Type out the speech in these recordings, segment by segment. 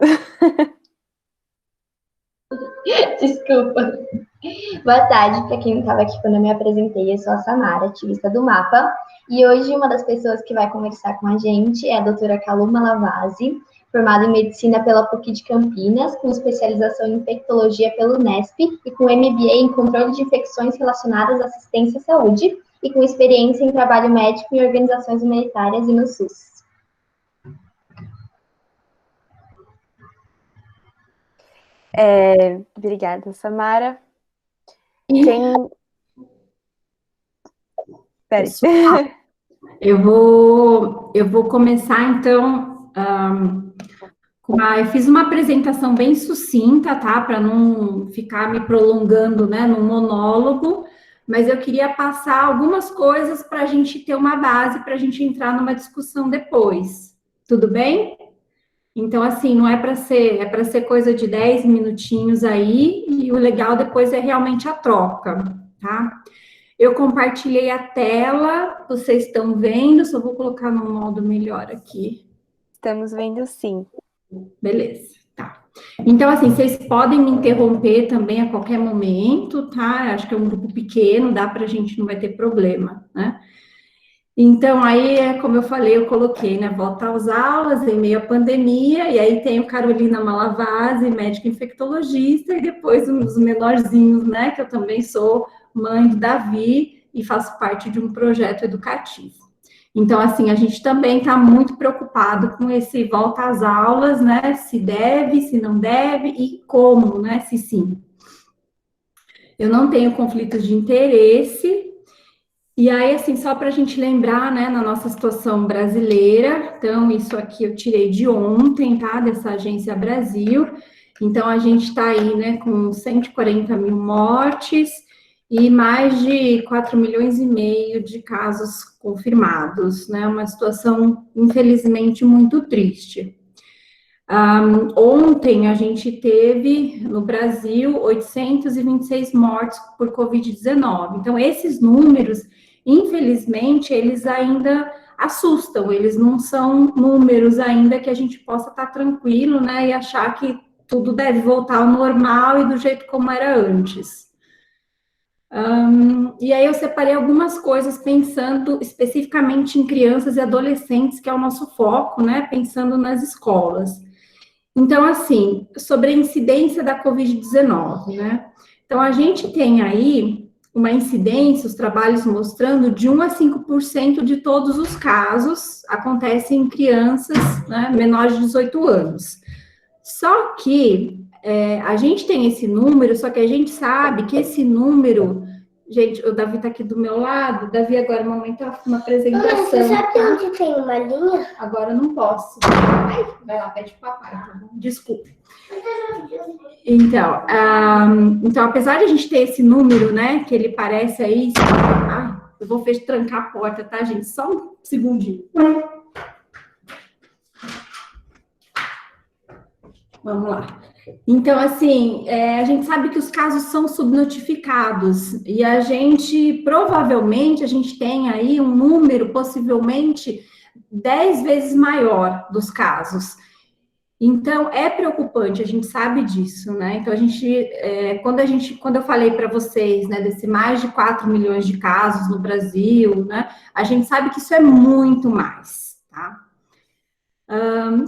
errado. Desculpa. Boa tarde para quem não estava aqui quando eu me apresentei. Eu sou a Samara, ativista do MAPA. E hoje uma das pessoas que vai conversar com a gente é a doutora Kaluma Lavazzi, formada em Medicina pela PUC de Campinas, com especialização em Infectologia pelo Unesp e com MBA em Controle de Infecções Relacionadas à Assistência à Saúde e com experiência em trabalho médico em organizações humanitárias e no SUS. Obrigada, Samara. Eu vou começar, então, eu fiz uma apresentação bem sucinta, tá? Para não ficar me prolongando, né, no monólogo, mas eu queria passar algumas coisas para a gente ter uma base, para a gente entrar numa discussão depois. Tudo bem? Então, assim, não é para ser, é para ser coisa de 10 minutinhos aí, e o legal depois é realmente a troca, tá? Eu compartilhei a tela, vocês estão vendo, só vou colocar no modo melhor aqui. Estamos vendo sim. Beleza, tá. Então, assim, vocês podem me interromper também a qualquer momento, tá? Acho que é um grupo pequeno, dá pra gente, não vai ter problema, né? Então, aí, como eu falei, eu coloquei, né, volta às aulas, em meio à pandemia, e aí tenho Carolina Malavasi, médica infectologista, e depois os menorzinhos, né, que eu também sou mãe do Davi, e faço parte de um projeto educativo. Então, assim, a gente também está muito preocupado com esse volta às aulas, né, se deve, se não deve, e como, né, se sim. Eu não tenho conflitos de interesse. E aí, assim, só para a gente lembrar, né, na nossa situação brasileira, então, isso aqui eu tirei de ontem, tá, dessa Agência Brasil, então, a gente está aí, né, com 140 mil mortes e mais de 4 milhões e meio de casos confirmados, né, uma situação, infelizmente, muito triste. Ontem, a gente teve, no Brasil, 826 mortes por Covid-19, então, esses números, infelizmente, eles ainda assustam, eles não são números ainda que a gente possa estar tranquilo, né, e achar que tudo deve voltar ao normal e do jeito como era antes. E aí eu separei algumas coisas pensando especificamente em crianças e adolescentes, que é o nosso foco, né, pensando nas escolas. Então, assim, sobre a incidência da Covid-19, né, então a gente tem aí uma incidência, os trabalhos mostrando de 1 a 5% de todos os casos acontecem em crianças, né, menores de 18 anos. Só que a gente tem esse número, só que a gente sabe que esse número... Gente, o Davi está aqui do meu lado. Davi, agora, no momento, está uma apresentação. Você sabe onde tem uma linha? Agora eu não posso. Vai lá, pede pro papai, tá bom? Desculpe. Então, apesar de a gente ter esse número, né, que ele parece aí... Ai, eu vou trancar a porta, tá, gente? Só um segundinho. Vamos lá. Então, assim, a gente sabe que os casos são subnotificados e a gente, provavelmente, a gente tem aí um número possivelmente 10 vezes maior dos casos. Então, é preocupante, a gente sabe disso, né? Então, quando eu falei para vocês, né, desse mais de 4 milhões de casos no Brasil, né, a gente sabe que isso é muito mais, tá?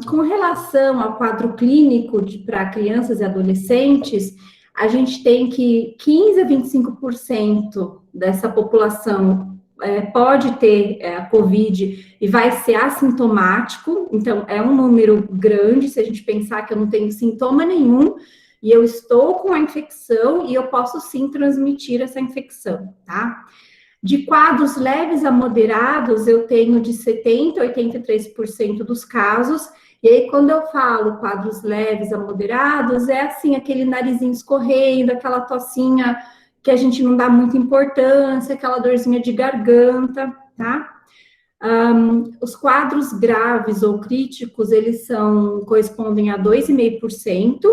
Com relação ao quadro clínico para crianças e adolescentes, a gente tem que 15 a 25% dessa população pode ter a COVID e vai ser assintomático, então é um número grande, se a gente pensar que eu não tenho sintoma nenhum, e eu estou com a infecção, e eu posso sim transmitir essa infecção, tá? De quadros leves a moderados, eu tenho de 70% a 83% dos casos, e aí quando eu falo quadros leves a moderados, é assim, aquele narizinho escorrendo, aquela tossinha que a gente não dá muita importância, aquela dorzinha de garganta, tá? Os quadros graves ou críticos, eles correspondem a 2,5%,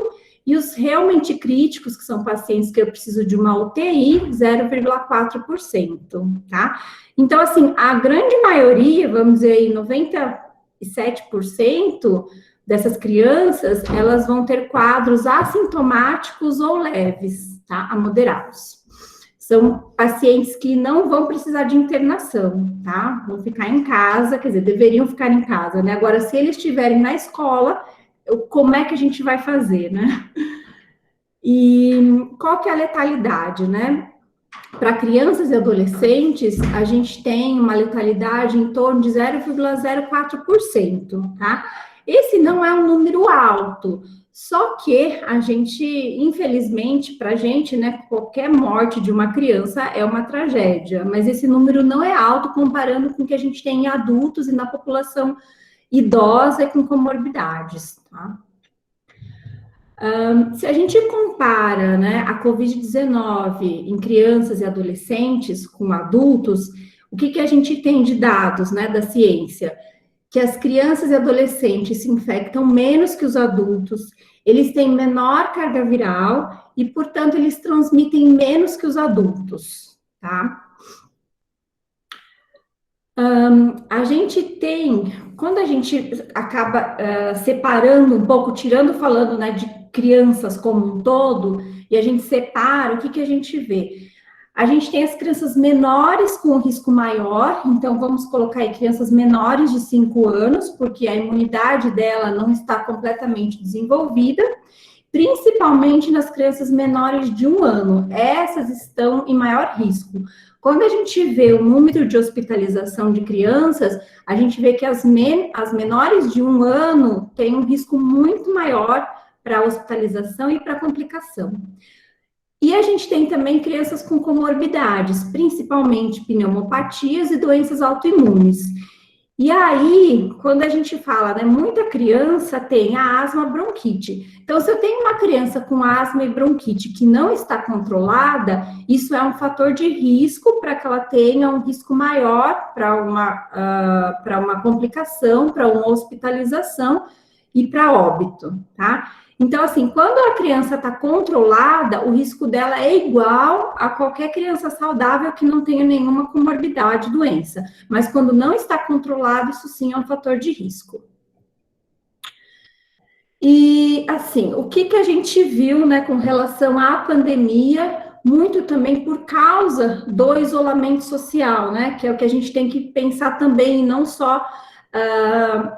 e os realmente críticos, que são pacientes que eu preciso de uma UTI, 0,4%, tá? Então, assim, a grande maioria, vamos dizer aí, 97%, dessas crianças, elas vão ter quadros assintomáticos ou leves, tá? A moderados. São pacientes que não vão precisar de internação, tá? Vão ficar em casa, quer dizer, deveriam ficar em casa, né? Agora, se eles estiverem na escola, como é que a gente vai fazer, né? E qual que é a letalidade, né? Para crianças e adolescentes, a gente tem uma letalidade em torno de 0,04%, tá? Esse não é um número alto, só que a gente, infelizmente, para a gente, né, qualquer morte de uma criança é uma tragédia, mas esse número não é alto comparando com o que a gente tem em adultos e na população idosa e com comorbidades, tá? Se a gente compara, né, a Covid-19 em crianças e adolescentes com adultos, o que a gente tem de dados, né, da ciência? Que as crianças e adolescentes se infectam menos que os adultos, eles têm menor carga viral e, portanto, eles transmitem menos que os adultos, tá? A gente tem, quando a gente acaba separando um pouco, falando, né, de crianças como um todo, e a gente separa, o que a gente vê? A gente tem as crianças menores com risco maior, então vamos colocar aí crianças menores de 5 anos, porque a imunidade dela não está completamente desenvolvida, principalmente nas crianças menores de 1 ano. Essas estão em maior risco. Quando a gente vê o número de hospitalização de crianças, a gente vê que as menores de 1 ano têm um risco muito maior para hospitalização e para complicação. E a gente tem também crianças com comorbidades, principalmente pneumopatias e doenças autoimunes. E aí, quando a gente fala, né, muita criança tem a asma, bronquite. Então, se eu tenho uma criança com asma e bronquite que não está controlada, isso é um fator de risco para que ela tenha um risco maior para uma complicação, para uma hospitalização e para óbito, tá? Então, assim, quando a criança está controlada, o risco dela é igual a qualquer criança saudável que não tenha nenhuma comorbidade, doença. Mas quando não está controlado, isso sim é um fator de risco. E, assim, o que a gente viu, né, com relação à pandemia, muito também por causa do isolamento social, né, que é o que a gente tem que pensar também, não só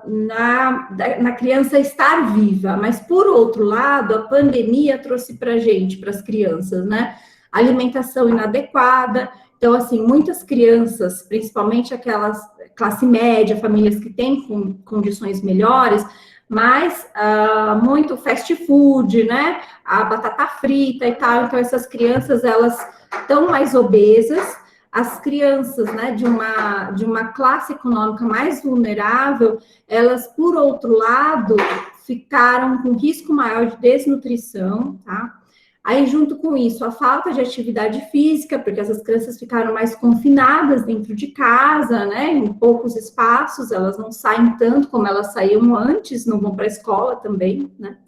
na criança estar viva, mas por outro lado, a pandemia trouxe para a gente, para as crianças, né, alimentação inadequada. Então, assim, muitas crianças, principalmente aquelas classe média, famílias que têm condições melhores, mas muito fast food, né, a batata frita e tal. Então, essas crianças, elas estão mais obesas. As crianças, né, de uma classe econômica mais vulnerável, elas, por outro lado, ficaram com risco maior de desnutrição, tá? Aí, junto com isso, a falta de atividade física, porque essas crianças ficaram mais confinadas dentro de casa, né, em poucos espaços, elas não saem tanto como elas saíam antes, não vão para a escola também, né?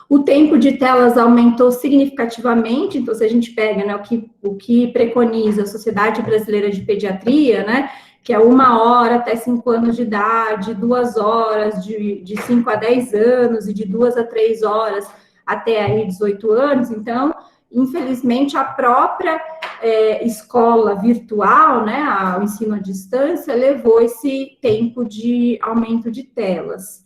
O tempo de telas aumentou significativamente, então se a gente pega, né, o que preconiza a Sociedade Brasileira de Pediatria, né, que é 1 hora até 5 anos de idade, 2 horas de 5 a 10 anos e de 2 a 3 horas até aí 18 anos, então, infelizmente, a própria escola virtual, né, o ensino à distância, levou esse tempo de aumento de telas.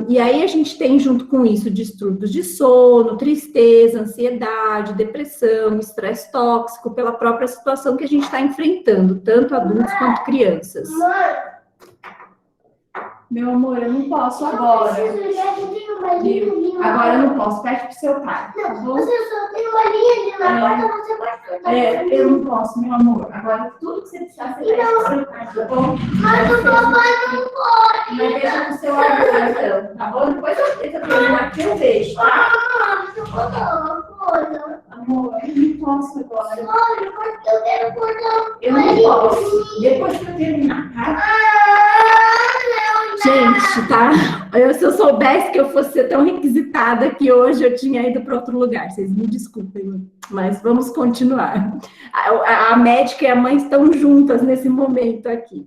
E aí a gente tem, junto com isso, distúrbios de sono, tristeza, ansiedade, depressão, estresse tóxico, pela própria situação que a gente está enfrentando, tanto adultos quanto crianças. Meu amor, eu não posso agora. Agora eu não posso, pede pro seu pai. Tá bom? Você só tem uma linha de na porta, você pode cortar. Eu não posso, meu amor. Agora tudo que você precisar, você pede pro seu pai, tá bom? Mas o papai não pode. Mas deixa no seu agora, então, tá bom? Depois eu tento terminar aqui, eu deixo, tá? Deixa eu contar uma coisa. Amor, eu não posso agora. Olha, porque eu quero cortar. Eu não posso. Depois que eu terminar, tá? Gente, tá? Se eu soubesse que eu fosse ser tão requisitada que hoje eu tinha ido para outro lugar. Vocês me desculpem, mas vamos continuar. A médica e a mãe estão juntas nesse momento aqui.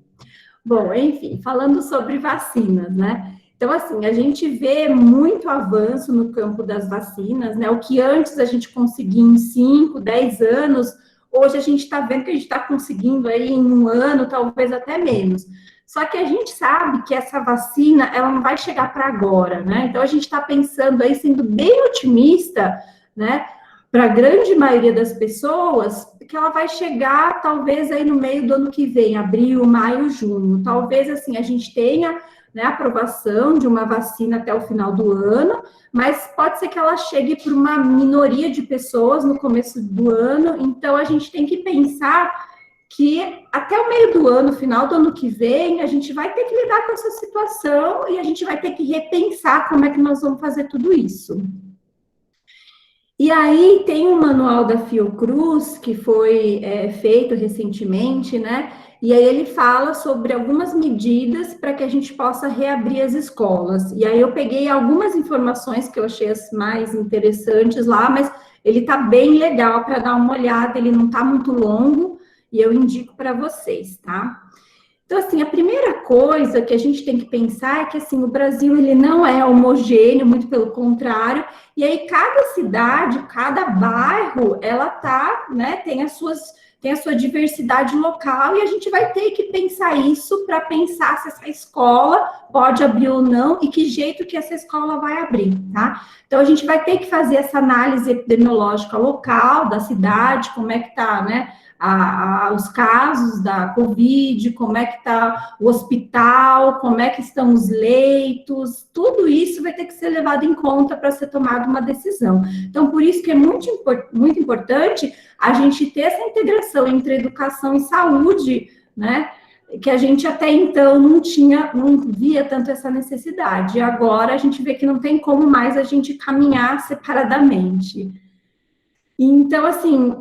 Bom, enfim, falando sobre vacinas, né? Então, assim, a gente vê muito avanço no campo das vacinas, né? O que antes a gente conseguia em 5, 10 anos, hoje a gente está vendo que a gente está conseguindo aí em 1 ano, talvez até menos. Só que a gente sabe que essa vacina, ela não vai chegar para agora, né? Então, a gente está pensando aí, sendo bem otimista, né? Para a grande maioria das pessoas, que ela vai chegar, talvez, aí no meio do ano que vem, abril, maio, junho. Talvez, assim, a gente tenha, né, aprovação de uma vacina até o final do ano, mas pode ser que ela chegue para uma minoria de pessoas no começo do ano, então a gente tem que pensar que até o meio do ano, final do ano que vem, a gente vai ter que lidar com essa situação e a gente vai ter que repensar como é que nós vamos fazer tudo isso. E aí tem um manual da Fiocruz, que foi feito recentemente, né? E aí ele fala sobre algumas medidas para que a gente possa reabrir as escolas. E aí eu peguei algumas informações que eu achei as mais interessantes lá, mas ele tá bem legal para dar uma olhada, ele não tá muito longo, e eu indico para vocês, tá? Então, assim, a primeira coisa que a gente tem que pensar é que, assim, o Brasil, ele não é homogêneo, muito pelo contrário, e aí cada cidade, cada bairro, ela tá, né, tem a sua diversidade local, e a gente vai ter que pensar isso para pensar se essa escola pode abrir ou não, e que jeito que essa escola vai abrir, tá? Então, a gente vai ter que fazer essa análise epidemiológica local, da cidade, como é que tá, né, os casos da Covid, como é que está o hospital, como é que estão os leitos, tudo isso vai ter que ser levado em conta para ser tomada uma decisão. Então, por isso que é muito importante a gente ter essa integração entre educação e saúde, né, que a gente até então não via tanto essa necessidade. E agora a gente vê que não tem como mais a gente caminhar separadamente. Então, assim,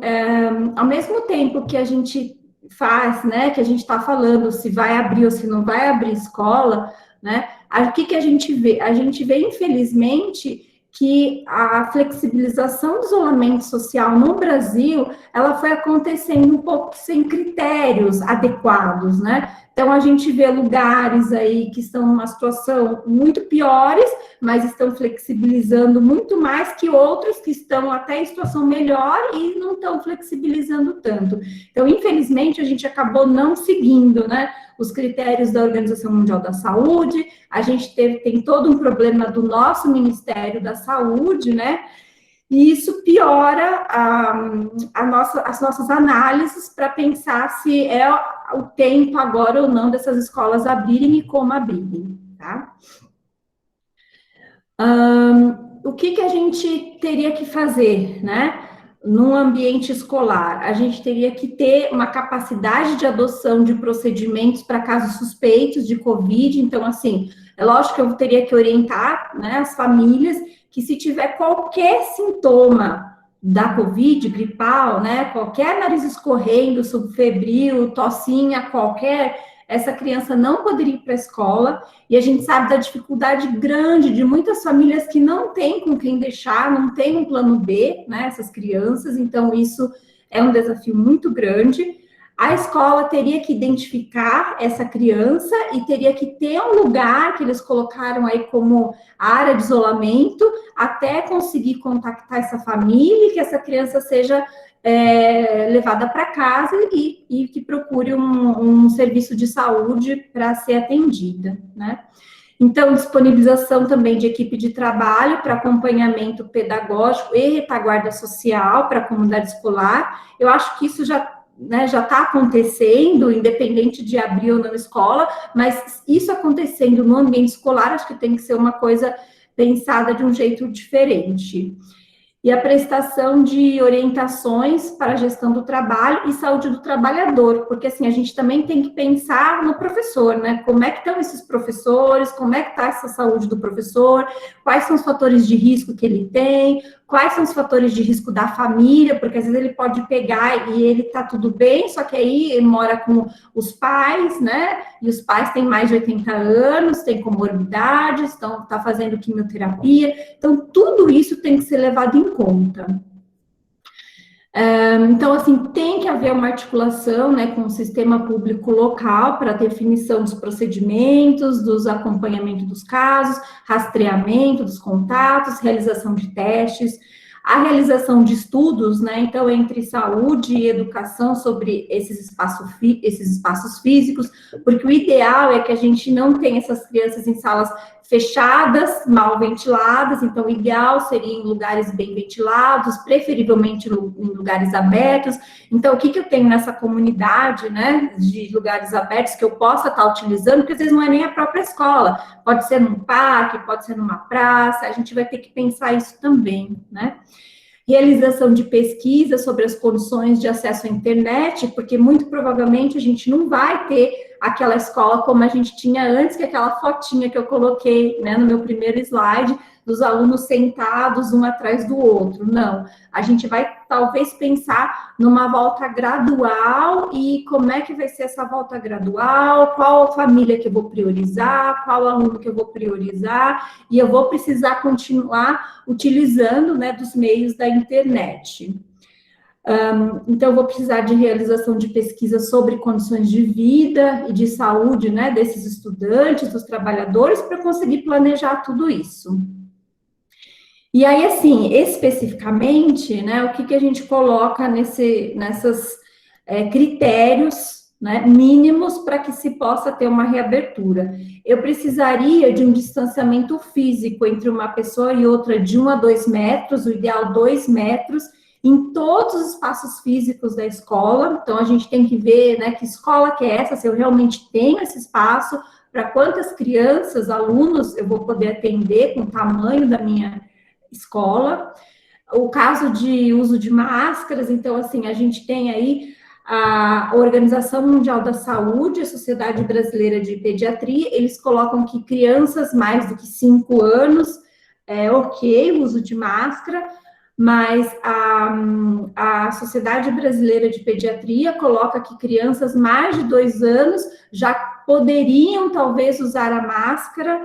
ao mesmo tempo que a gente faz, né, que a gente está falando se vai abrir ou se não vai abrir escola, né, o que a gente vê? A gente vê, infelizmente, que a flexibilização do isolamento social no Brasil, ela foi acontecendo um pouco sem critérios adequados, né? Então, a gente vê lugares aí que estão numa situação muito piores, mas estão flexibilizando muito mais que outros que estão até em situação melhor e não estão flexibilizando tanto. Então, infelizmente, a gente acabou não seguindo, né, os critérios da Organização Mundial da Saúde, a gente tem todo um problema do nosso Ministério da Saúde, né, e isso piora as nossas análises para pensar se é o tempo agora ou não dessas escolas abrirem e como abrirem, tá? O que a gente teria que fazer, né? Num ambiente escolar, a gente teria que ter uma capacidade de adoção de procedimentos para casos suspeitos de Covid. Então, assim, é lógico que eu teria que orientar, né, as famílias que se tiver qualquer sintoma da Covid, gripal, né, qualquer nariz escorrendo, subfebril, tossinha, essa criança não poderia ir para a escola, e a gente sabe da dificuldade grande de muitas famílias que não têm com quem deixar, não tem um plano B, né, essas crianças, então isso é um desafio muito grande. A escola teria que identificar essa criança e teria que ter um lugar que eles colocaram aí como área de isolamento, até conseguir contactar essa família e que essa criança seja levada para casa e que procure um serviço de saúde para ser atendida, né? Então, disponibilização também de equipe de trabalho para acompanhamento pedagógico e retaguarda social para a comunidade escolar. Eu acho que isso já está acontecendo, independente de abrir ou não escola, mas isso acontecendo no ambiente escolar, acho que tem que ser uma coisa pensada de um jeito diferente. E a prestação de orientações para a gestão do trabalho e saúde do trabalhador, porque assim, a gente também tem que pensar no professor, né? Como é que estão esses professores, como é que está essa saúde do professor, quais são os fatores de risco que ele tem, quais são os fatores de risco da família, porque às vezes ele pode pegar e ele tá tudo bem, só que aí ele mora com os pais, né? E os pais têm mais de 80 anos, têm comorbidades, tá fazendo quimioterapia, então tudo isso tem que ser levado em conta. Então, assim, tem que haver uma articulação, né, com o sistema público local para definição dos procedimentos, dos acompanhamento dos casos, rastreamento dos contatos, realização de testes, a realização de estudos, né, então, entre saúde e educação sobre esses espaços físicos, porque o ideal é que a gente não tenha essas crianças em salas fechadas, mal ventiladas, então o ideal seria em lugares bem ventilados, preferivelmente em lugares abertos. Então, o que eu tenho nessa comunidade, né, de lugares abertos que eu possa estar utilizando, porque às vezes não é nem a própria escola, pode ser num parque, pode ser numa praça, a gente vai ter que pensar isso também, né? Realização de pesquisa sobre as condições de acesso à internet, porque muito provavelmente a gente não vai ter aquela escola como a gente tinha antes, que é aquela fotinha que eu coloquei, né, no meu primeiro slide, dos alunos sentados um atrás do outro. Não, a gente vai talvez pensar numa volta gradual e como é que vai ser essa volta gradual, qual família que eu vou priorizar, qual aluno que eu vou priorizar, e eu vou precisar continuar utilizando, né, dos meios da internet. Então, eu vou precisar de realização de pesquisa sobre condições de vida e de saúde, né, desses estudantes, dos trabalhadores, para conseguir planejar tudo isso. E aí, assim, especificamente, né, o que a gente coloca nesses critérios, né, mínimos para que se possa ter uma reabertura? Eu precisaria de um distanciamento físico entre uma pessoa e outra de 1 a 2 metros, o ideal 2 metros, em todos os espaços físicos da escola. Então, a gente tem que ver, né, que escola que é essa, se eu realmente tenho esse espaço, para quantas crianças, alunos eu vou poder atender com o tamanho da minha escola. O caso de uso de máscaras, então, assim, a gente tem aí a Organização Mundial da Saúde, a Sociedade Brasileira de Pediatria, eles colocam que crianças mais do que 5 anos, ok, o uso de máscara, mas a Sociedade Brasileira de Pediatria coloca que crianças mais de 2 anos já poderiam, talvez, usar a máscara.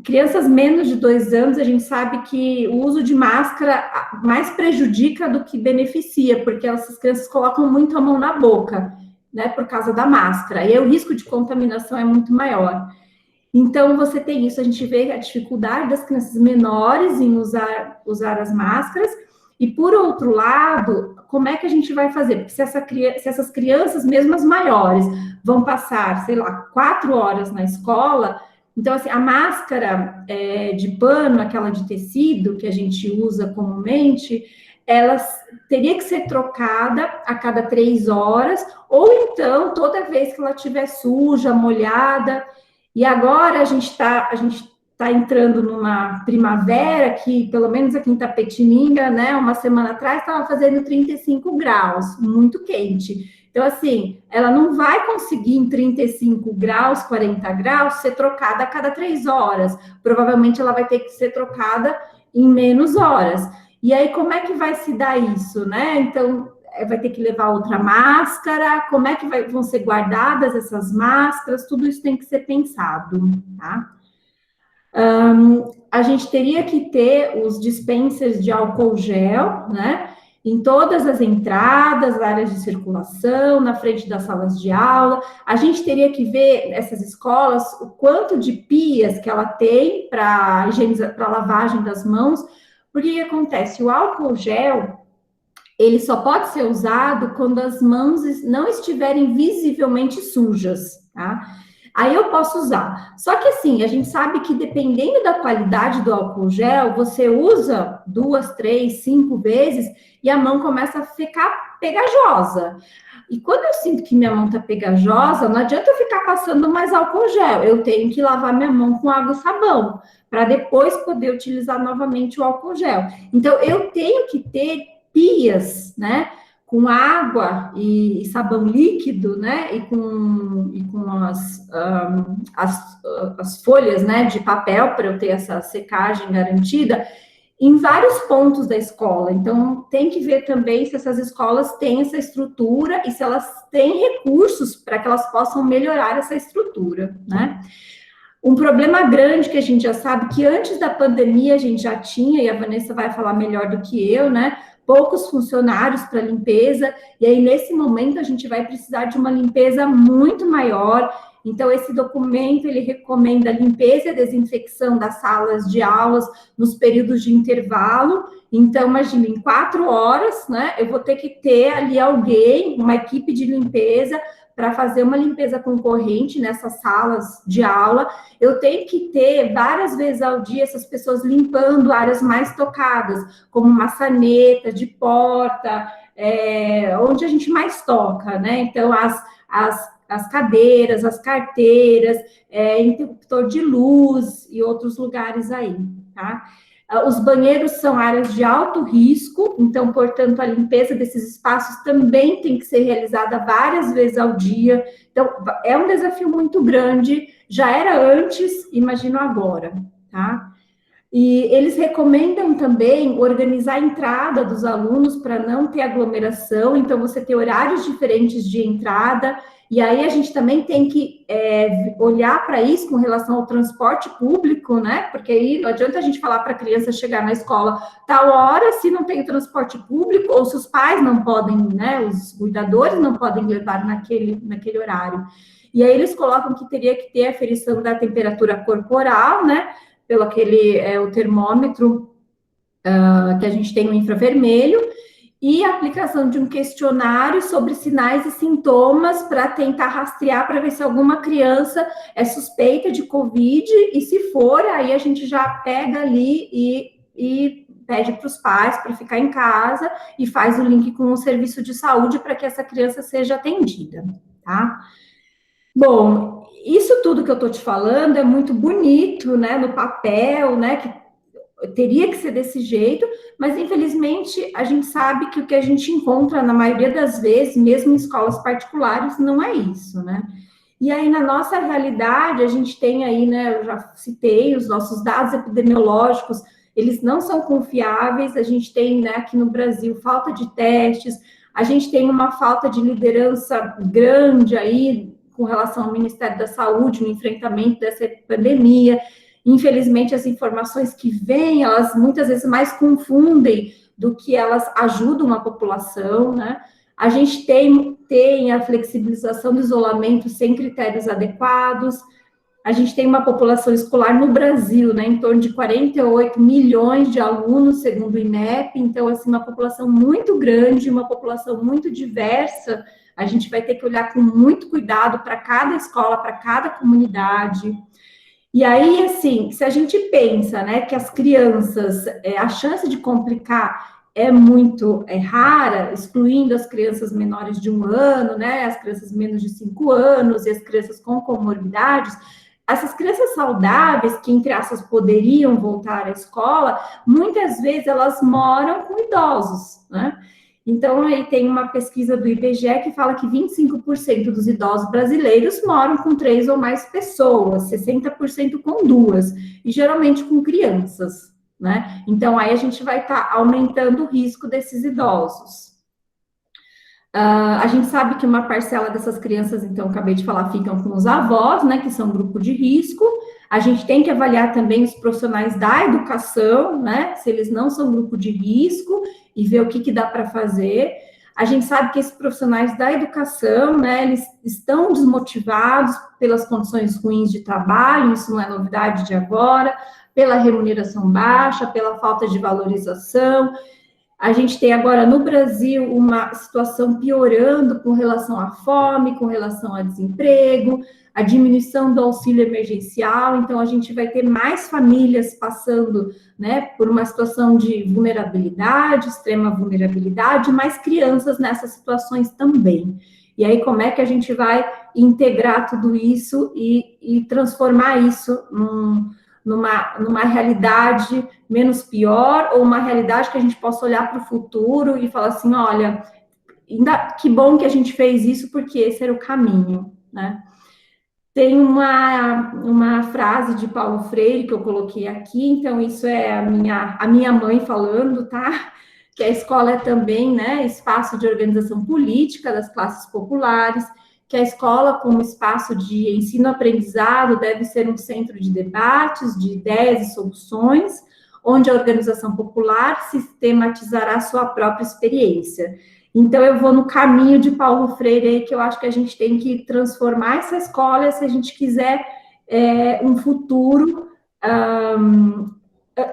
Crianças menos de 2 anos, a gente sabe que o uso de máscara mais prejudica do que beneficia, porque essas crianças colocam muito a mão na boca, né, por causa da máscara, e aí o risco de contaminação é muito maior. Então, você tem isso, a gente vê a dificuldade das crianças menores em usar as máscaras, e por outro lado, como é que a gente vai fazer? Porque se essas crianças, mesmo as maiores, vão passar, sei lá, 4 horas na escola, então, assim, a máscara de pano, aquela de tecido que a gente usa comumente, ela teria que ser trocada a cada 3 horas, ou então, toda vez que ela estiver suja, molhada. E agora a gente tá entrando numa primavera que, pelo menos aqui em Tapetininga, né, uma semana atrás, estava fazendo 35 graus, muito quente. Então, assim, ela não vai conseguir em 35 graus, 40 graus, ser trocada a cada 3 horas. Provavelmente ela vai ter que ser trocada em menos horas. E aí, como é que vai se dar isso, né? Então, vai ter que levar outra máscara, como é que vão ser guardadas essas máscaras, tudo isso tem que ser pensado, tá? A gente teria que ter os dispensers de álcool gel, né? Em todas as entradas, áreas de circulação, na frente das salas de aula. A gente teria que ver essas escolas, o quanto de pias que ela tem para lavagem das mãos, porque o que acontece? O álcool gel, ele só pode ser usado quando as mãos não estiverem visivelmente sujas, tá? Aí eu posso usar. Só que assim, a gente sabe que dependendo da qualidade do álcool gel, você usa 2, 3, 5 vezes e a mão começa a ficar pegajosa. E quando eu sinto que minha mão tá pegajosa, não adianta eu ficar passando mais álcool gel. Eu tenho que lavar minha mão com água e sabão, para depois poder utilizar novamente o álcool gel. Então, eu tenho que ter pias, né, com água e sabão líquido, né, e com as folhas, né, de papel para eu ter essa secagem garantida em vários pontos da escola. Então, tem que ver também se essas escolas têm essa estrutura e se elas têm recursos para que elas possam melhorar essa estrutura, né. Um problema grande que a gente já sabe que antes da pandemia a gente já tinha, e a Vanessa vai falar melhor do que eu, né? Poucos funcionários para limpeza, e aí nesse momento a gente vai precisar de uma limpeza muito maior. Então, esse documento, ele recomenda a limpeza e a desinfecção das salas de aulas nos períodos de intervalo. Então, imagina, em 4 horas, né, eu vou ter que ter ali alguém, uma equipe de limpeza, para fazer uma limpeza concorrente nessas salas de aula. Eu tenho que ter várias vezes ao dia essas pessoas limpando áreas mais tocadas, como maçaneta de porta, onde a gente mais toca, né? Então, as cadeiras, as carteiras, interruptor de luz e outros lugares aí, tá? Os banheiros são áreas de alto risco, então, portanto, a limpeza desses espaços também tem que ser realizada várias vezes ao dia. Então, é um desafio muito grande, já era antes, imagino agora, tá? E eles recomendam também organizar a entrada dos alunos para não ter aglomeração, então você ter horários diferentes de entrada, e aí a gente também tem que olhar para isso com relação ao transporte público, né? Porque aí não adianta a gente falar para a criança chegar na escola tal hora se não tem transporte público, ou se os pais não podem, né? Os cuidadores não podem levar naquele horário. E aí eles colocam que teria que ter a aferição da temperatura corporal, né? Pelo o termômetro que a gente tem no infravermelho, e a aplicação de um questionário sobre sinais e sintomas para tentar rastrear, para ver se alguma criança é suspeita de Covid, e se for, aí a gente já pega ali e pede para os pais para ficar em casa e faz o link com o serviço de saúde para que essa criança seja atendida, tá? Bom, isso tudo que eu estou te falando é muito bonito, né, no papel, né, que teria que ser desse jeito, mas infelizmente a gente sabe que o que a gente encontra na maioria das vezes, mesmo em escolas particulares, não é isso, né? E aí na nossa realidade, a gente tem aí, né, eu já citei, os nossos dados epidemiológicos, eles não são confiáveis, a gente tem, né, aqui no Brasil, falta de testes, a gente tem uma falta de liderança grande aí, com relação ao Ministério da Saúde, no enfrentamento dessa pandemia. Infelizmente, as informações que vêm, elas muitas vezes mais confundem do que elas ajudam a população, né? A gente tem a flexibilização do isolamento sem critérios adequados, a gente tem uma população escolar no Brasil, né, em torno de 48 milhões de alunos, segundo o INEP, então, assim, uma população muito grande, uma população muito diversa. A gente vai ter que olhar com muito cuidado para cada escola, para cada comunidade. E aí, assim, se a gente pensa, né, que as crianças, a chance de complicar é muito rara, excluindo as crianças menores de 1 ano, né, as crianças menos de 5 anos e as crianças com comorbidades, essas crianças saudáveis, que, entre aspas, poderiam voltar à escola, muitas vezes elas moram com idosos, né? Então, aí tem uma pesquisa do IBGE que fala que 25% dos idosos brasileiros moram com 3 ou mais pessoas, 60% com 2, e geralmente com crianças, né? Então, aí a gente vai estar aumentando o risco desses idosos. A gente sabe que uma parcela dessas crianças, então, acabei de falar, ficam com os avós, né, que são grupo de risco. A gente tem que avaliar também os profissionais da educação, né, se eles não são grupo de risco, e ver o que dá para fazer. A gente sabe que esses profissionais da educação, né, eles estão desmotivados pelas condições ruins de trabalho, isso não é novidade de agora, pela remuneração baixa, pela falta de valorização. A gente tem agora no Brasil uma situação piorando com relação à fome, com relação ao desemprego, a diminuição do auxílio emergencial, então a gente vai ter mais famílias passando, né, por uma situação de vulnerabilidade, extrema vulnerabilidade, mais crianças nessas situações também. E aí, como é que a gente vai integrar tudo isso e transformar isso numa realidade menos pior, ou uma realidade que a gente possa olhar para o futuro e falar assim, olha, que bom que a gente fez isso, porque esse era o caminho, né? Tem uma frase de Paulo Freire que eu coloquei aqui, então isso é a minha mãe falando, tá? Que a escola é também, né, espaço de organização política das classes populares, que a escola, como espaço de ensino-aprendizado, deve ser um centro de debates, de ideias e soluções, onde a organização popular sistematizará sua própria experiência. Então, eu vou no caminho de Paulo Freire aí, que eu acho que a gente tem que transformar essa escola se a gente quiser um futuro,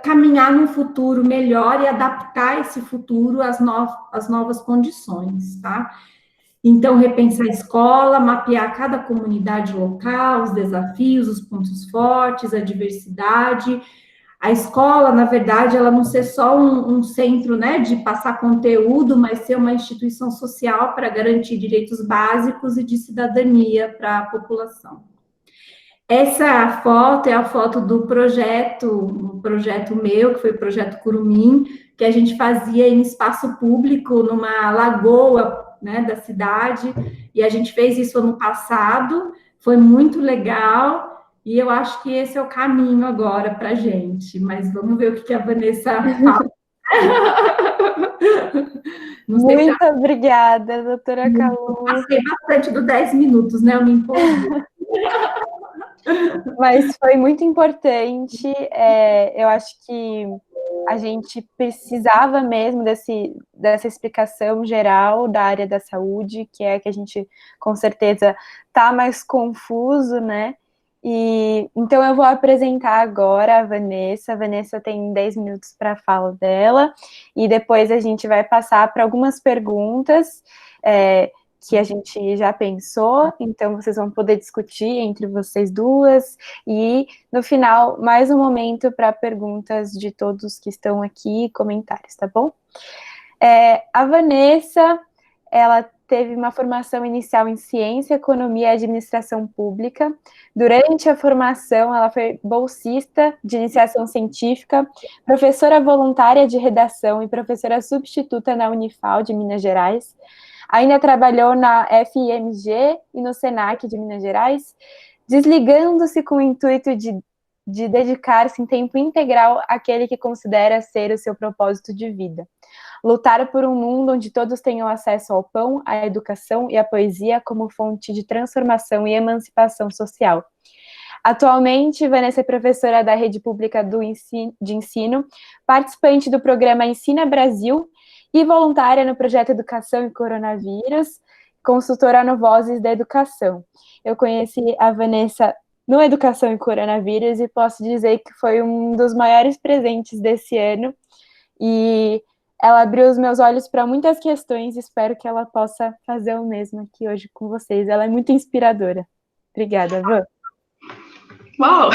caminhar num futuro melhor e adaptar esse futuro às novas condições, tá? Então, repensar a escola, mapear cada comunidade local, os desafios, os pontos fortes, a diversidade. A escola, na verdade, ela não ser só um centro, né, de passar conteúdo, mas ser uma instituição social para garantir direitos básicos e de cidadania para a população. Essa foto é a foto do um projeto meu, que foi o Projeto Curumim, que a gente fazia em espaço público, numa lagoa, né, da cidade, e a gente fez isso ano passado, foi muito legal, e eu acho que esse é o caminho agora para a gente, mas vamos ver o que a Vanessa fala. Muito obrigada, doutora Calu. Passei bastante do 10 minutos, né? Eu me empolguei. Mas foi muito importante. Eu acho que a gente precisava mesmo dessa explicação geral da área da saúde, que é que a gente, com certeza, está mais confuso, né? E então eu vou apresentar agora a Vanessa. A Vanessa tem 10 minutos para a fala dela, e depois a gente vai passar para algumas perguntas que a gente já pensou, então vocês vão poder discutir entre vocês duas, e no final, mais um momento para perguntas de todos que estão aqui, comentários, tá bom? A Vanessa, ela teve uma formação inicial em Ciência, Economia e Administração Pública. Durante a formação, ela foi bolsista de iniciação científica, professora voluntária de redação e professora substituta na Unifal de Minas Gerais. Ainda trabalhou na FIMG e no SENAC de Minas Gerais, desligando-se com o intuito de dedicar-se em tempo integral àquele que considera ser o seu propósito de vida. Lutar por um mundo onde todos tenham acesso ao pão, à educação e à poesia como fonte de transformação e emancipação social. Atualmente, Vanessa é professora da Rede Pública de Ensino, participante do programa Ensina Brasil e voluntária no projeto Educação e Coronavírus, consultora no Vozes da Educação. Eu conheci a Vanessa no Educação e Coronavírus e posso dizer que foi um dos maiores presentes desse ano, e ela abriu os meus olhos para muitas questões e espero que ela possa fazer o mesmo aqui hoje com vocês. Ela é muito inspiradora. Obrigada, Van. Uau!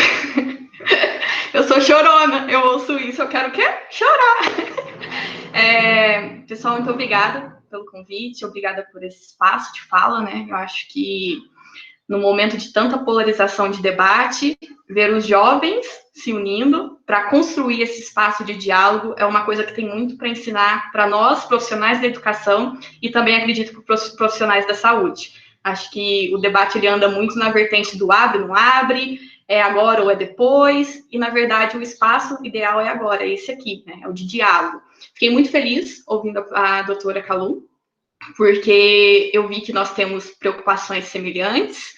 Eu sou chorona, eu ouço isso, eu quero o quê? Chorar! Pessoal, muito obrigada pelo convite, obrigada por esse espaço de fala, né? Eu acho que no momento de tanta polarização de debate, ver os jovens se unindo para construir esse espaço de diálogo é uma coisa que tem muito para ensinar para nós, profissionais da educação, e também acredito para os profissionais da saúde. Acho que o debate ele anda muito na vertente do abre, não abre, é agora ou é depois, e na verdade o espaço ideal é agora, é esse aqui, né? É o de diálogo. Fiquei muito feliz ouvindo a doutora Calu, porque eu vi que nós temos preocupações semelhantes,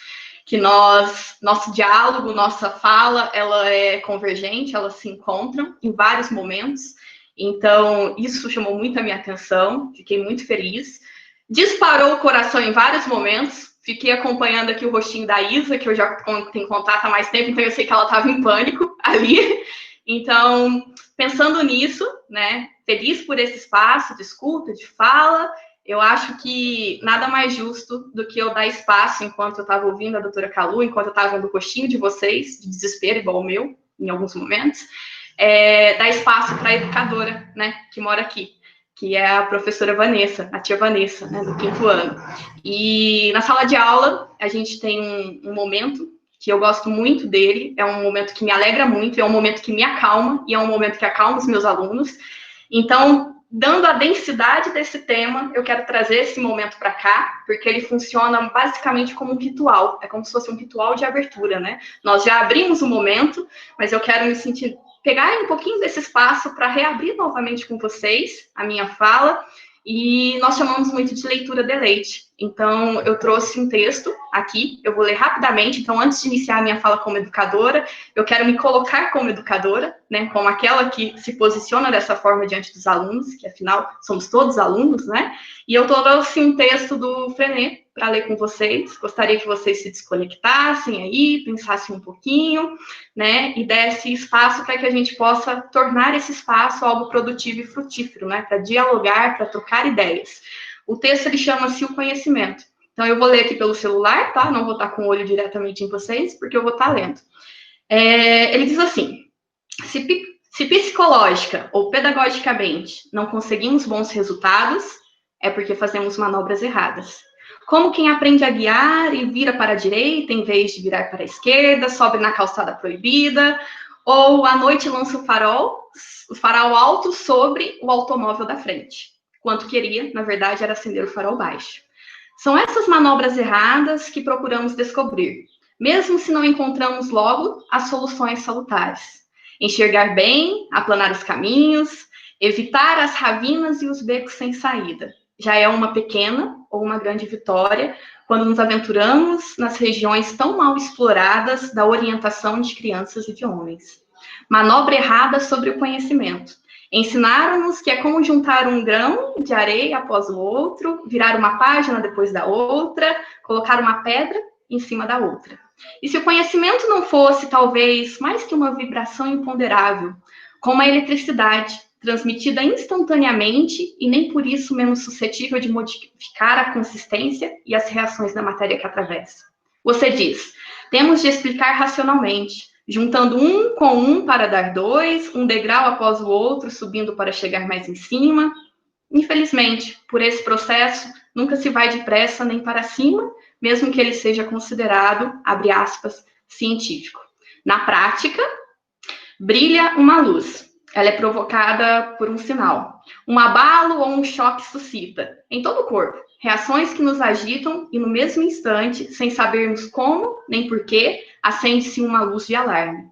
que nosso diálogo, nossa fala, ela é convergente, elas se encontram em vários momentos. Então, isso chamou muito a minha atenção, fiquei muito feliz. Disparou o coração em vários momentos, fiquei acompanhando aqui o rostinho da Isa, que eu já tenho contato há mais tempo, então eu sei que ela estava em pânico ali. Então, pensando nisso, né, feliz por esse espaço de escuta, de fala, eu acho que nada mais justo do que eu dar espaço, enquanto eu estava ouvindo a doutora Calu, enquanto eu estava vendo o rostinho de vocês, de desespero, igual o meu, em alguns momentos, dar espaço para a educadora, né, que mora aqui, que é a professora Vanessa, a tia Vanessa, né, do 5º ano. E na sala de aula, a gente tem um momento que eu gosto muito dele, é um momento que me alegra muito, é um momento que me acalma, e é um momento que acalma os meus alunos. Então, dando a densidade desse tema, eu quero trazer esse momento para cá, porque ele funciona basicamente como um ritual, é como se fosse um ritual de abertura, né? Nós já abrimos o momento, mas eu quero me sentir, pegar um pouquinho desse espaço para reabrir novamente com vocês a minha fala e nós chamamos muito de leitura de leite. Então, eu trouxe um texto aqui, eu vou ler rapidamente. Então, antes de iniciar a minha fala como educadora, eu quero me colocar como educadora, né, como aquela que se posiciona dessa forma diante dos alunos, que afinal somos todos alunos, né? E eu trouxe um texto do Frenet para ler com vocês. Gostaria que vocês se desconectassem aí, pensassem um pouquinho, né, e desse espaço para que a gente possa tornar esse espaço algo produtivo e frutífero, né, para dialogar, para trocar ideias. O texto, ele chama-se O Conhecimento. Então, eu vou ler aqui pelo celular, tá? Não vou estar com o olho diretamente em vocês, porque eu vou estar lendo. Ele diz assim: se psicológica ou pedagogicamente não conseguimos bons resultados, é porque fazemos manobras erradas. Como quem aprende a guiar e vira para a direita em vez de virar para a esquerda, sobe na calçada proibida, ou à noite lança o farol alto sobre o automóvel da frente. Quanto queria, na verdade, era acender o farol baixo. São essas manobras erradas que procuramos descobrir, mesmo se não encontramos logo as soluções salutares. Enxergar bem, aplanar os caminhos, evitar as ravinas e os becos sem saída. Já é uma pequena ou uma grande vitória quando nos aventuramos nas regiões tão mal exploradas da orientação de crianças e de homens. Manobra errada sobre o conhecimento. Ensinaram-nos que é como juntar um grão de areia após o outro, virar uma página depois da outra, colocar uma pedra em cima da outra. E se o conhecimento não fosse, talvez, mais que uma vibração imponderável, como a eletricidade, transmitida instantaneamente e nem por isso menos suscetível de modificar a consistência e as reações da matéria que atravessa. Você diz, temos de explicar racionalmente, juntando um com um para dar dois, um degrau após o outro, subindo para chegar mais em cima. Infelizmente, por esse processo, nunca se vai depressa nem para cima, mesmo que ele seja considerado, abre aspas, científico. Na prática, brilha uma luz. Ela é provocada por um sinal. Um abalo ou um choque suscita, em todo o corpo, reações que nos agitam e no mesmo instante, sem sabermos como nem porquê, acende-se uma luz de alarme.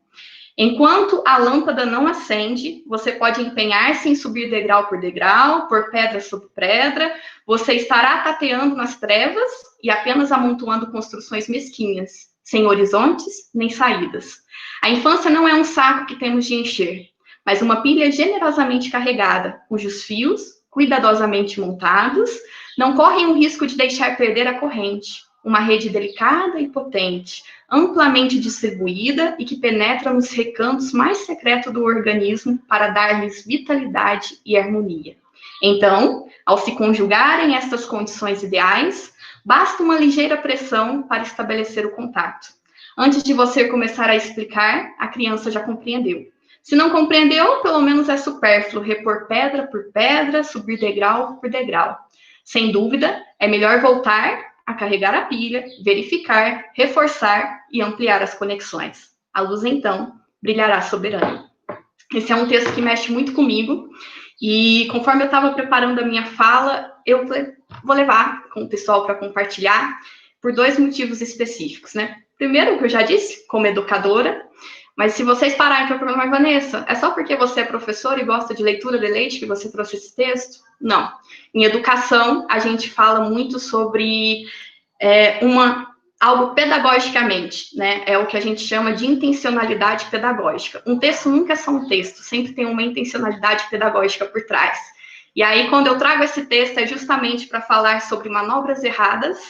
Enquanto a lâmpada não acende, você pode empenhar-se em subir degrau por degrau, por pedra sobre pedra, você estará tateando nas trevas e apenas amontoando construções mesquinhas, sem horizontes nem saídas. A infância não é um saco que temos de encher, mas uma pilha generosamente carregada, cujos fios, cuidadosamente montados, não correm o risco de deixar perder a corrente. Uma rede delicada e potente, amplamente distribuída e que penetra nos recantos mais secretos do organismo para dar-lhes vitalidade e harmonia. Então, ao se conjugarem estas condições ideais, basta uma ligeira pressão para estabelecer o contato. Antes de você começar a explicar, a criança já compreendeu. Se não compreendeu, pelo menos é supérfluo repor pedra por pedra, subir degrau por degrau. Sem dúvida, é melhor voltar a carregar a pilha, verificar, reforçar e ampliar as conexões. A luz, então, brilhará soberana. Esse é um texto que mexe muito comigo e, conforme eu estava preparando a minha fala, eu vou levar com o pessoal para compartilhar por dois motivos específicos, né? Primeiro, o que eu já disse, como educadora, mas se vocês pararem para perguntar, mas Vanessa, é só porque você é professora e gosta de leitura de leite que você trouxe esse texto? Não. Em educação, a gente fala muito sobre algo pedagogicamente, né? É o que a gente chama de intencionalidade pedagógica. Um texto nunca é só um texto, sempre tem uma intencionalidade pedagógica por trás. E aí, quando eu trago esse texto, é justamente para falar sobre manobras erradas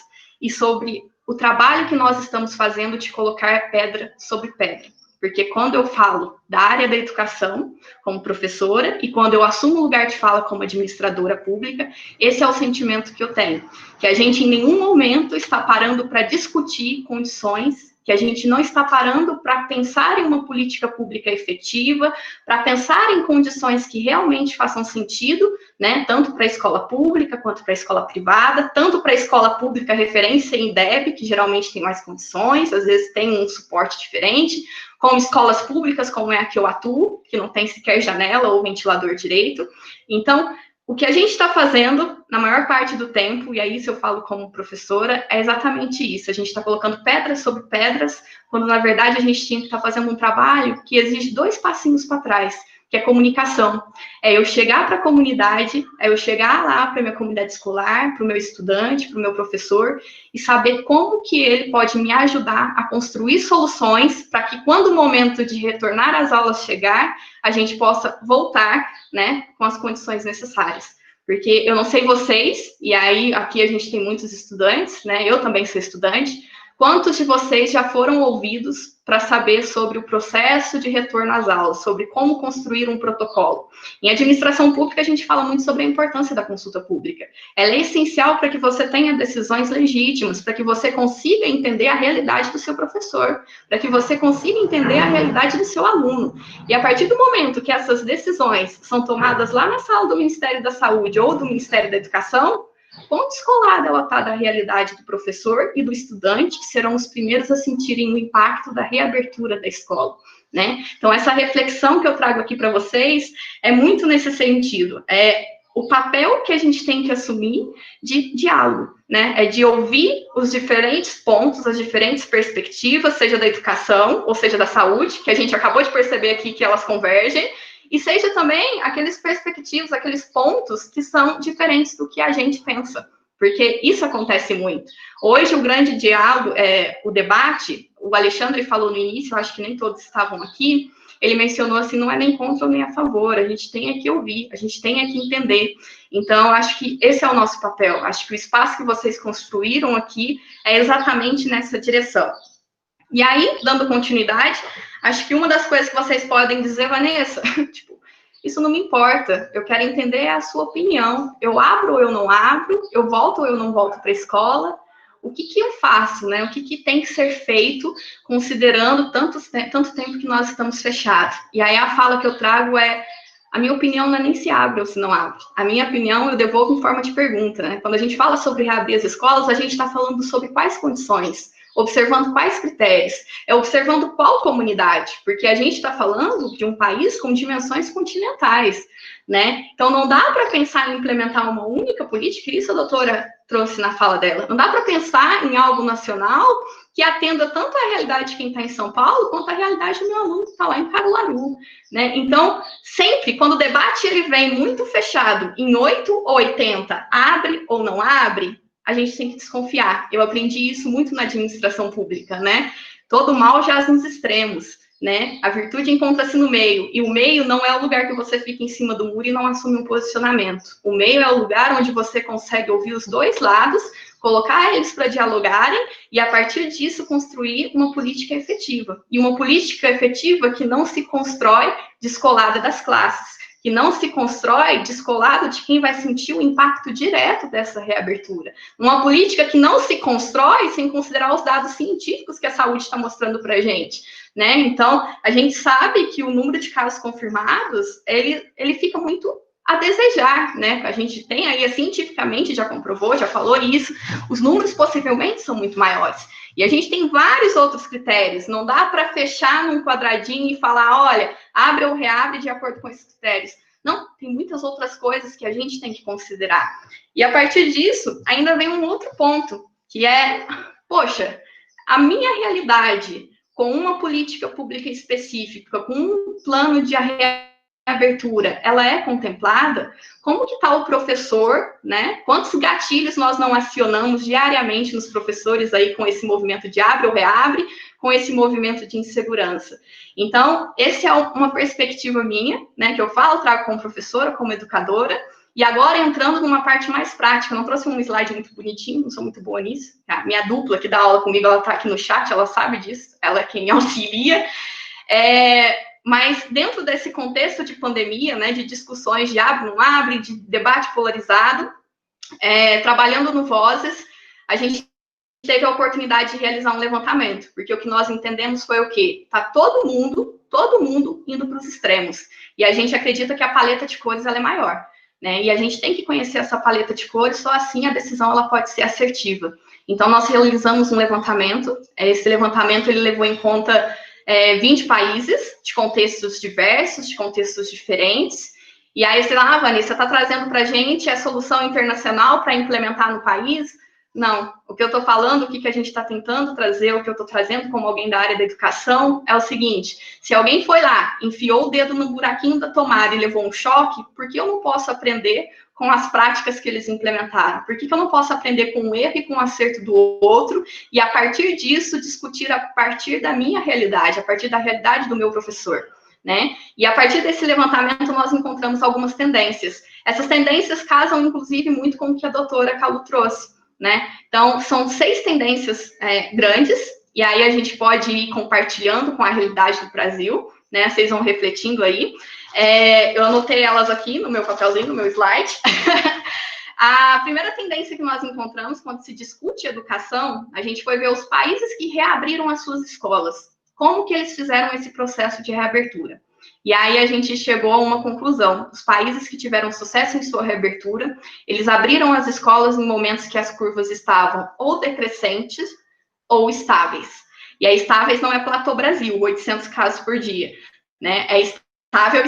e sobre o trabalho que nós estamos fazendo de colocar pedra sobre pedra. Porque quando eu falo da área da educação, como professora, e quando eu assumo o lugar de fala como administradora pública, esse é o sentimento que eu tenho. Que a gente em nenhum momento está parando para discutir condições, que a gente não está parando para pensar em uma política pública efetiva, para pensar em condições que realmente façam sentido, né, tanto para a escola pública quanto para a escola privada, tanto para a escola pública referência em INDEB, que geralmente tem mais condições, às vezes tem um suporte diferente, como escolas públicas, como é a que eu atuo, que não tem sequer janela ou ventilador direito. Então, o que a gente está fazendo, na maior parte do tempo, e aí isso eu falo como professora, é exatamente isso. A gente está colocando pedras sobre pedras, quando, na verdade, a gente tinha que estar fazendo um trabalho que exige 2 passinhos para trás, que é comunicação. É eu chegar para a comunidade, é eu chegar lá para a minha comunidade escolar, para o meu estudante, para o meu professor, e saber como que ele pode me ajudar a construir soluções para que quando o momento de retornar às aulas chegar, a gente possa voltar, né, com as condições necessárias. Porque eu não sei vocês, e aí aqui a gente tem muitos estudantes, né, eu também sou estudante, quantos de vocês já foram ouvidos para saber sobre o processo de retorno às aulas, sobre como construir um protocolo? Em administração pública, a gente fala muito sobre a importância da consulta pública. Ela é essencial para que você tenha decisões legítimas, para que você consiga entender a realidade do seu professor, para que você consiga entender a realidade do seu aluno. E a partir do momento que essas decisões são tomadas lá na sala do Ministério da Saúde ou do Ministério da Educação, quão descolada ela está da realidade do professor e do estudante, que serão os primeiros a sentirem o impacto da reabertura da escola, né? Então, essa reflexão que eu trago aqui para vocês é muito nesse sentido. É o papel que a gente tem que assumir de diálogo, né? É de ouvir os diferentes pontos, as diferentes perspectivas, seja da educação ou seja da saúde, que a gente acabou de perceber aqui que elas convergem, e seja também aqueles perspectivos, aqueles pontos que são diferentes do que a gente pensa, porque isso acontece muito. Hoje, o grande diálogo, o debate, o Alexandre falou no início, eu acho que nem todos estavam aqui, ele mencionou assim, não é nem contra nem a favor, a gente tem que ouvir, a gente tem que entender. Então, eu acho que esse é o nosso papel, acho que o espaço que vocês construíram aqui é exatamente nessa direção. E aí, dando continuidade, acho que uma das coisas que vocês podem dizer, Vanessa, tipo, isso não me importa, eu quero entender a sua opinião. Eu abro ou eu não abro, eu volto ou eu não volto para a escola. O que eu faço, né? O que tem que ser feito, considerando tanto tempo que nós estamos fechados? E aí a fala que eu trago é, a minha opinião não é nem se abre ou se não abre. A minha opinião eu devolvo em forma de pergunta, né? Quando a gente fala sobre reabrir as escolas, a gente está falando sobre quais condições, observando quais critérios, observando qual comunidade, porque a gente está falando de um país com dimensões continentais, né? Então, não dá para pensar em implementar uma única política, isso a doutora trouxe na fala dela, não dá para pensar em algo nacional que atenda tanto a realidade de quem está em São Paulo, quanto a realidade do meu aluno que está lá em Caruaru, né? Então, sempre, quando o debate ele vem muito fechado em 8 ou 80, abre ou não abre, a gente tem que desconfiar. Eu aprendi isso muito na administração pública, né? Todo mal jaz nos extremos, né? A virtude encontra-se no meio, e o meio não é o lugar que você fica em cima do muro e não assume um posicionamento. O meio é o lugar onde você consegue ouvir os dois lados, colocar eles para dialogarem e, a partir disso, construir uma política efetiva. E uma política efetiva que não se constrói descolada das classes, que não se constrói descolado de quem vai sentir o impacto direto dessa reabertura. Uma política que não se constrói sem considerar os dados científicos que a saúde está mostrando para a gente, né? Então, a gente sabe que o número de casos confirmados, ele fica muito a desejar, né? A gente tem aí, cientificamente, já comprovou, já falou isso, os números possivelmente são muito maiores. E a gente tem vários outros critérios, não dá para fechar num quadradinho e falar, olha, abre ou reabre de acordo com esses critérios. Não, tem muitas outras coisas que a gente tem que considerar. E a partir disso, ainda vem um outro ponto, que é, poxa, a minha realidade com uma política pública específica, com um plano de reabertura, ela é contemplada? Como que está o professor, né? Quantos gatilhos nós não acionamos diariamente nos professores aí com esse movimento de abre ou reabre, com esse movimento de insegurança? Então, essa é uma perspectiva minha, né, que eu falo, trago como professora, como educadora, e agora entrando numa parte mais prática, eu não trouxe um slide muito bonitinho, não sou muito boa nisso, a minha dupla que dá aula comigo, ela está aqui no chat, ela sabe disso, ela é quem auxilia, mas dentro desse contexto de pandemia, né, de discussões de abre, não abre, de debate polarizado, trabalhando no Vozes, a gente teve a oportunidade de realizar um levantamento, porque o que nós entendemos foi o quê? Está todo mundo indo para os extremos, e a gente acredita que a paleta de cores ela é maior, né? E a gente tem que conhecer essa paleta de cores, só assim a decisão ela pode ser assertiva. Então, nós realizamos um levantamento, esse levantamento ele levou em conta 20 países, de contextos diversos, de contextos diferentes, e aí você fala, Vanessa, está trazendo para a gente a solução internacional para implementar no país? Não. O que eu estou falando, o que a gente está tentando trazer, o que eu estou trazendo como alguém da área da educação, é o seguinte: se alguém foi lá, enfiou o dedo no buraquinho da tomada e levou um choque, por que eu não posso aprender com as práticas que eles implementaram? Por que eu não posso aprender com o erro e com o acerto do outro e, a partir disso, discutir a partir da minha realidade, a partir da realidade do meu professor, né? E a partir desse levantamento, nós encontramos algumas tendências. Essas tendências casam, inclusive, muito com o que a doutora Calu trouxe, né? Então, são 6 tendências grandes, e aí a gente pode ir compartilhando com a realidade do Brasil, né? Vocês vão refletindo aí. Eu anotei elas aqui no meu papelzinho, no meu slide. A primeira tendência que nós encontramos quando se discute educação, a gente foi ver os países que reabriram as suas escolas. Como que eles fizeram esse processo de reabertura? E aí a gente chegou a uma conclusão. Os países que tiveram sucesso em sua reabertura, eles abriram as escolas em momentos que as curvas estavam ou decrescentes ou estáveis. E aí estáveis não é platô Brasil, 800 casos por dia, né? É estável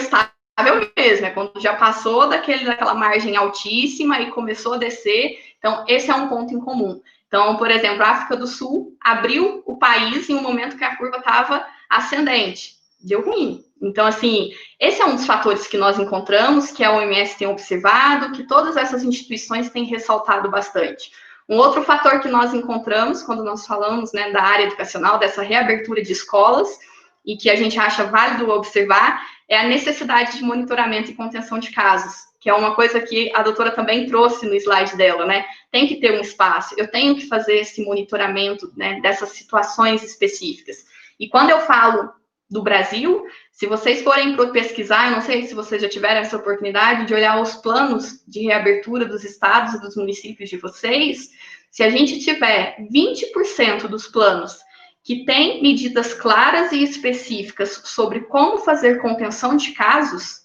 mesmo, é quando já passou daquela margem altíssima e começou a descer. Então, esse é um ponto em comum. Então, por exemplo, a África do Sul abriu o país em um momento que a curva estava ascendente. Deu ruim. Então, assim, esse é um dos fatores que nós encontramos, que a OMS tem observado, que todas essas instituições têm ressaltado bastante. Um outro fator que nós encontramos, quando nós falamos, né, da área educacional, dessa reabertura de escolas, e que a gente acha válido observar, é a necessidade de monitoramento e contenção de casos, que é uma coisa que a doutora também trouxe no slide dela, né? Tem que ter um espaço, eu tenho que fazer esse monitoramento, né, dessas situações específicas. E quando eu falo do Brasil, se vocês forem pesquisar, eu não sei se vocês já tiveram essa oportunidade de olhar os planos de reabertura dos estados e dos municípios de vocês, se a gente tiver 20% dos planos que tem medidas claras e específicas sobre como fazer contenção de casos,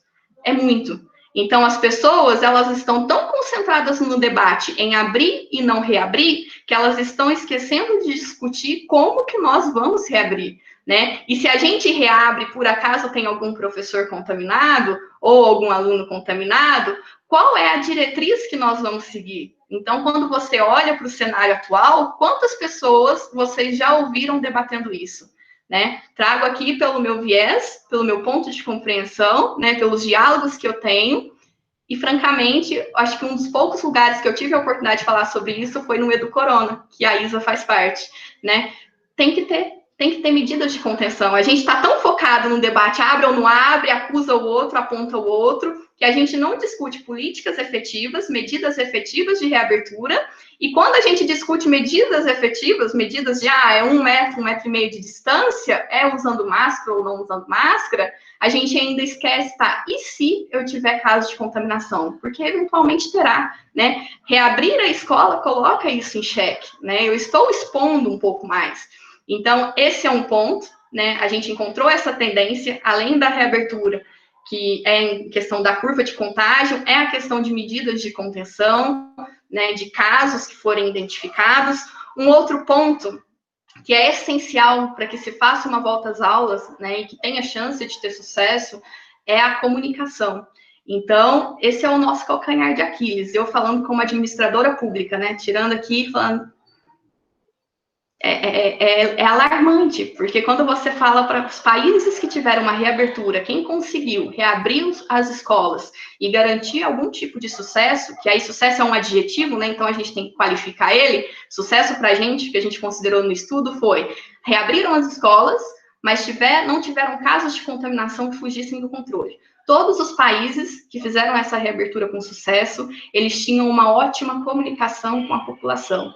é muito. Então, as pessoas, elas estão tão concentradas no debate em abrir e não reabrir, que elas estão esquecendo de discutir como que nós vamos reabrir, né? E se a gente reabre, por acaso tem algum professor contaminado ou algum aluno contaminado, qual é a diretriz que nós vamos seguir? Então, quando você olha para o cenário atual, quantas pessoas vocês já ouviram debatendo isso, né? Trago aqui pelo meu viés, pelo meu ponto de compreensão, né, pelos diálogos que eu tenho, e, francamente, acho que um dos poucos lugares que eu tive a oportunidade de falar sobre isso foi no EduCorona, que a Isa faz parte, né? Tem que ter medidas de contenção. A gente está tão focado no debate, abre ou não abre, acusa o outro, aponta o outro, que a gente não discute políticas efetivas, medidas efetivas de reabertura, e quando a gente discute medidas efetivas, medidas de, é 1 metro, 1,5 metro de distância, é usando máscara ou não usando máscara, a gente ainda esquece, tá, e se eu tiver caso de contaminação? Porque eventualmente terá, né? Reabrir a escola coloca isso em xeque, né? Eu estou expondo um pouco mais. Então, esse é um ponto, né? A gente encontrou essa tendência, além da reabertura, que é em questão da curva de contágio, é a questão de medidas de contenção, né, de casos que forem identificados. Um outro ponto que é essencial para que se faça uma volta às aulas, né, e que tenha chance de ter sucesso, é a comunicação. Então, esse é o nosso calcanhar de Aquiles. Eu falando como administradora pública, né, tirando aqui, falando... É alarmante, porque quando você fala para os países que tiveram uma reabertura, quem conseguiu reabrir as escolas e garantir algum tipo de sucesso, que aí sucesso é um adjetivo, né? Então a gente tem que qualificar ele. Sucesso para a gente, que a gente considerou no estudo, foi reabriram as escolas, mas não tiveram casos de contaminação que fugissem do controle. Todos os países que fizeram essa reabertura com sucesso, eles tinham uma ótima comunicação com a população.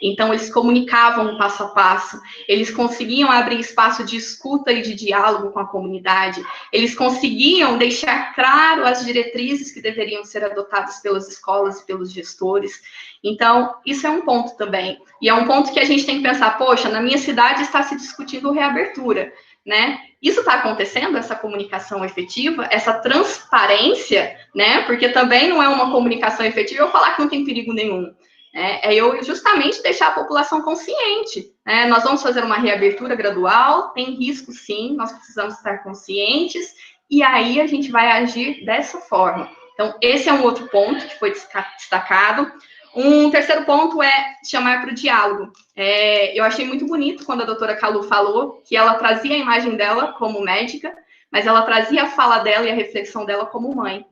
Então, eles comunicavam o passo a passo, eles conseguiam abrir espaço de escuta e de diálogo com a comunidade, eles conseguiam deixar claro as diretrizes que deveriam ser adotadas pelas escolas e pelos gestores. Então, isso é um ponto também. E é um ponto que a gente tem que pensar, poxa, na minha cidade está se discutindo reabertura, né? Isso está acontecendo, essa comunicação efetiva, essa transparência, né? Porque também não é uma comunicação efetiva eu falar que não tem perigo nenhum. É eu justamente deixar a população consciente, né? Nós vamos fazer uma reabertura gradual, tem risco sim, nós precisamos estar conscientes, e aí a gente vai agir dessa forma. Então, esse é um outro ponto que foi destacado. Um terceiro ponto é chamar para o diálogo. Eu achei muito bonito quando a doutora Kalu falou que ela trazia a imagem dela como médica, mas ela trazia a fala dela e a reflexão dela como mãe,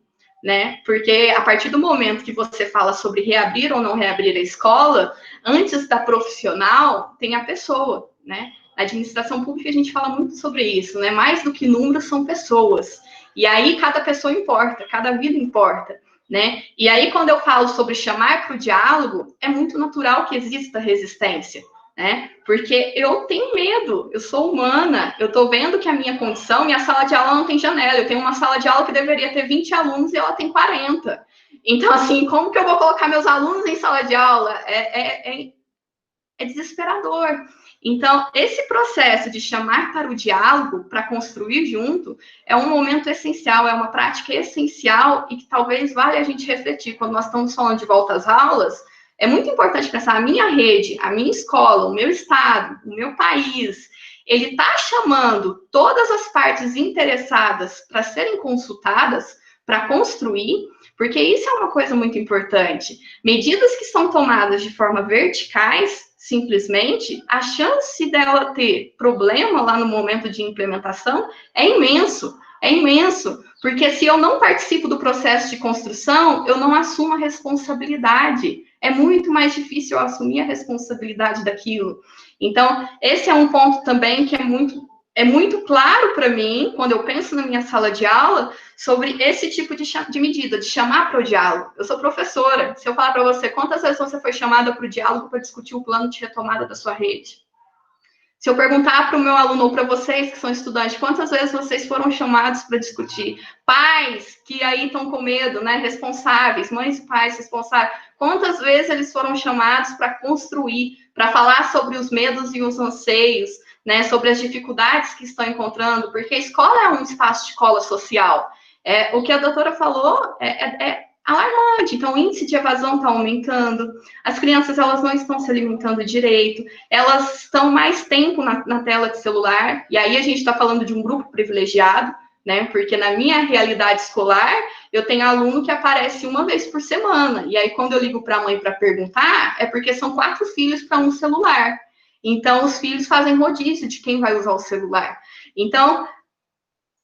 né? Porque a partir do momento que você fala sobre reabrir ou não reabrir a escola, antes da profissional, tem a pessoa, né? Na administração pública a gente fala muito sobre isso, né? Mais do que números, são pessoas. E aí cada pessoa importa, cada vida importa, né? E aí quando eu falo sobre chamar para o diálogo, é muito natural que exista resistência, né? Porque eu tenho medo, eu sou humana, eu estou vendo que a minha condição, minha sala de aula não tem janela, eu tenho uma sala de aula que deveria ter 20 alunos e ela tem 40. Então, assim, como que eu vou colocar meus alunos em sala de aula? É desesperador. Então, esse processo de chamar para o diálogo, para construir junto, é um momento essencial, é uma prática essencial e que talvez valha a gente refletir. Quando nós estamos falando de volta às aulas, é muito importante pensar a minha rede, a minha escola, o meu estado, o meu país, ele está chamando todas as partes interessadas para serem consultadas, para construir, porque isso é uma coisa muito importante. Medidas que são tomadas de forma verticais, simplesmente, a chance dela ter problema lá no momento de implementação é imenso, porque se eu não participo do processo de construção, eu não assumo a responsabilidade, é muito mais difícil eu assumir a responsabilidade daquilo. Então, esse é um ponto também que é muito claro para mim, quando eu penso na minha sala de aula, sobre esse tipo de medida, de chamar para o diálogo. Eu sou professora, se eu falar para você quantas vezes você foi chamada para o diálogo para discutir o plano de retomada da sua rede? Se eu perguntar para o meu aluno ou para vocês que são estudantes, quantas vezes vocês foram chamados para discutir? Pais que aí estão com medo, né? Responsáveis, mães e pais responsáveis. Quantas vezes eles foram chamados para construir, para falar sobre os medos e os anseios, né? Sobre as dificuldades que estão encontrando? Porque a escola é um espaço de cola social. O que a doutora falou é alarmante. Então, o índice de evasão está aumentando, as crianças elas não estão se alimentando direito, elas estão mais tempo na tela de celular, e aí a gente está falando de um grupo privilegiado, né? Porque na minha realidade escolar, eu tenho aluno que aparece uma vez por semana, e aí quando eu ligo para a mãe para perguntar, é porque são 4 filhos para um celular. Então, os filhos fazem rodízio de quem vai usar o celular. Então,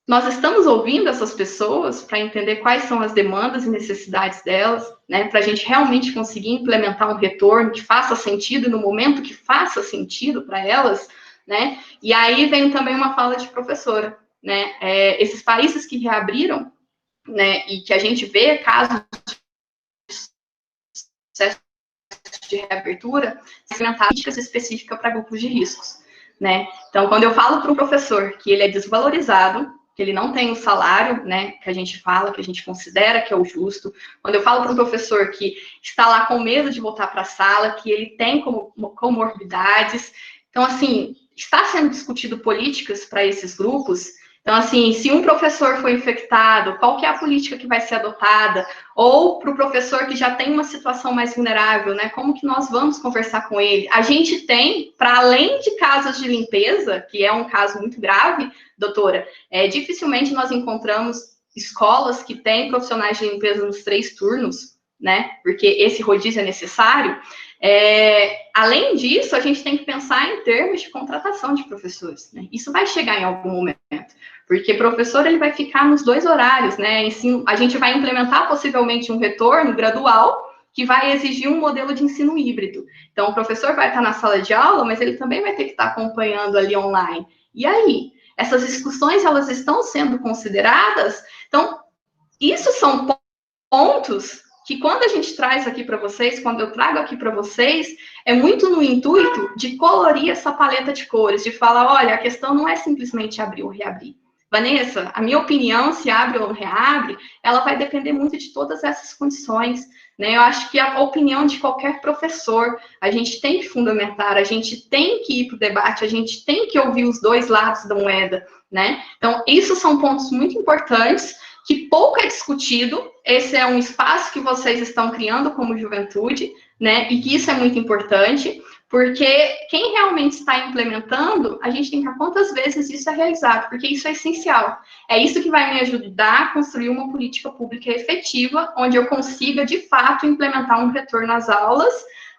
nós estamos ouvindo essas pessoas para entender quais são as demandas e necessidades delas, né, para a gente realmente conseguir implementar um retorno que faça sentido no momento que faça sentido para elas, né? E aí vem também uma fala de professora, né? Esses países que reabriram, né, e que a gente vê casos de reabertura, implementar políticas específicas para grupos de riscos, né? Então, quando eu falo para um professor que ele é desvalorizado, que ele não tem o salário, né, que a gente fala, que a gente considera que é o justo. Quando eu falo para um professor que está lá com medo de voltar para a sala, que ele tem comorbidades. Então, assim, está sendo discutido políticas para esses grupos. Então, assim, se um professor foi infectado, qual que é a política que vai ser adotada? Ou para o professor que já tem uma situação mais vulnerável, né? Como que nós vamos conversar com ele? A gente tem, para além de casos de limpeza, que é um caso muito grave, doutora, dificilmente nós encontramos escolas que têm profissionais de limpeza nos 3 turnos, né? Porque esse rodízio é necessário. Além disso, a gente tem que pensar em termos de contratação de professores, né? Isso vai chegar em algum momento, porque professor ele vai ficar nos 2 horários, né? Ensino, a gente vai implementar possivelmente um retorno gradual que vai exigir um modelo de ensino híbrido. Então, o professor vai estar na sala de aula, mas ele também vai ter que estar acompanhando ali online. E aí? Essas discussões, elas estão sendo consideradas? Então, isso são pontos que quando a gente traz aqui para vocês, quando eu trago aqui para vocês, é muito no intuito de colorir essa paleta de cores, de falar, olha, a questão não é simplesmente abrir ou reabrir. Vanessa, a minha opinião, se abre ou reabre, ela vai depender muito de todas essas condições, né? Eu acho que a opinião de qualquer professor, a gente tem que fundamentar, a gente tem que ir para o debate, a gente tem que ouvir os 2 lados da moeda, né? Então, isso são pontos muito importantes, que pouco é discutido. Esse é um espaço que vocês estão criando como juventude, né? E que isso é muito importante, Porque quem realmente está implementando, a gente tem que ver quantas vezes isso é realizado, porque isso é essencial. É isso que vai me ajudar a construir uma política pública efetiva, onde eu consiga, de fato, implementar um retorno às aulas,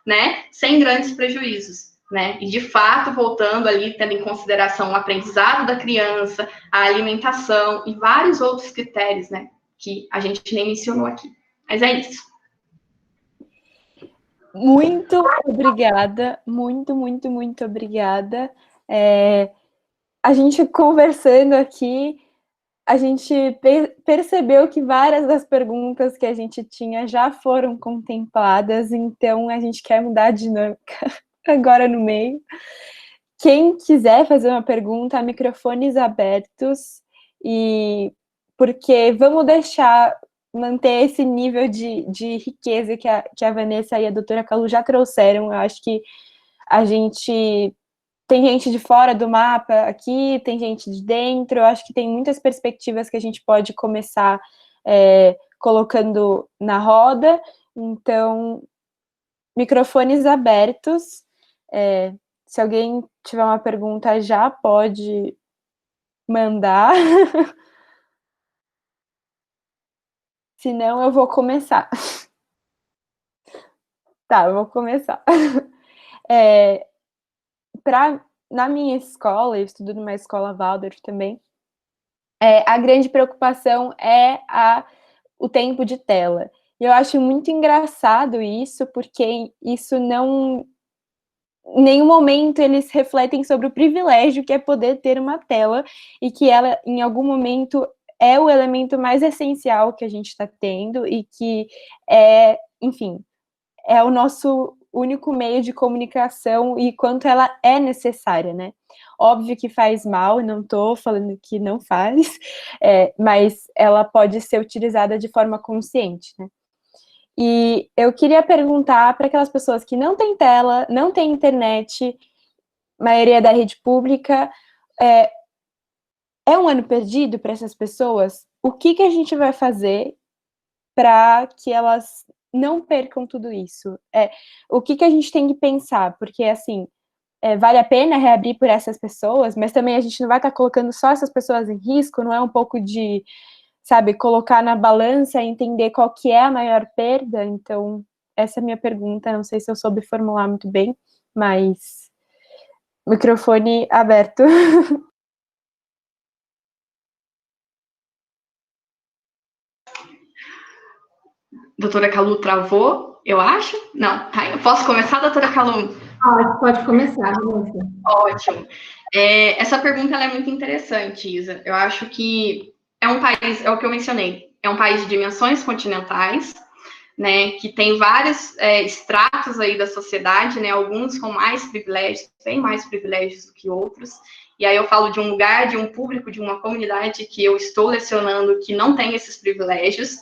né, sem grandes prejuízos, né? E, de fato, voltando ali, tendo em consideração o aprendizado da criança, a alimentação e vários outros critérios, né, que a gente nem mencionou aqui. Mas é isso. Muito obrigada, muito, muito, muito obrigada. A gente conversando aqui, a gente percebeu que várias das perguntas que a gente tinha já foram contempladas, então a gente quer mudar a dinâmica agora no meio. Quem quiser fazer uma pergunta, microfones abertos, e porque vamos manter esse nível de riqueza que a Vanessa e a doutora Calu já trouxeram. Eu acho que a gente tem gente de fora do mapa aqui, tem gente de dentro, eu acho que tem muitas perspectivas que a gente pode começar colocando na roda. Então, microfones abertos. Se alguém tiver uma pergunta, já pode mandar. Se não, eu vou começar. Tá, eu vou começar. Na minha escola, eu estudo numa escola Waldorf também, a grande preocupação é o tempo de tela. E eu acho muito engraçado isso, porque isso não... Em nenhum momento eles refletem sobre o privilégio que é poder ter uma tela, e que ela, em algum momento, é o elemento mais essencial que a gente está tendo, e que enfim, é o nosso único meio de comunicação, e quanto ela é necessária, né? Óbvio que faz mal, não estou falando que não faz, mas ela pode ser utilizada de forma consciente, né? E eu queria perguntar para aquelas pessoas que não têm tela, não têm internet, maioria da rede pública, é um ano perdido para essas pessoas? O que a gente vai fazer para que elas não percam tudo isso? O que a gente tem que pensar? Porque, assim, vale a pena reabrir por essas pessoas, mas também a gente não vai estar colocando só essas pessoas em risco, não é um pouco de, sabe, colocar na balança e entender qual que é a maior perda? Então, essa é a minha pergunta, não sei se eu soube formular muito bem, mas microfone aberto. Doutora Calu travou, eu acho? Não. Eu posso começar, doutora Calu? Pode começar, Vanessa. Ótimo. Essa pergunta ela é muito interessante, Isa. Eu acho que é um país, é o que eu mencionei, é um país de dimensões continentais, né, que tem vários estratos aí da sociedade, né, alguns com mais privilégios, bem mais privilégios do que outros. E aí eu falo de um lugar, de um público, de uma comunidade que eu estou lecionando que não tem esses privilégios,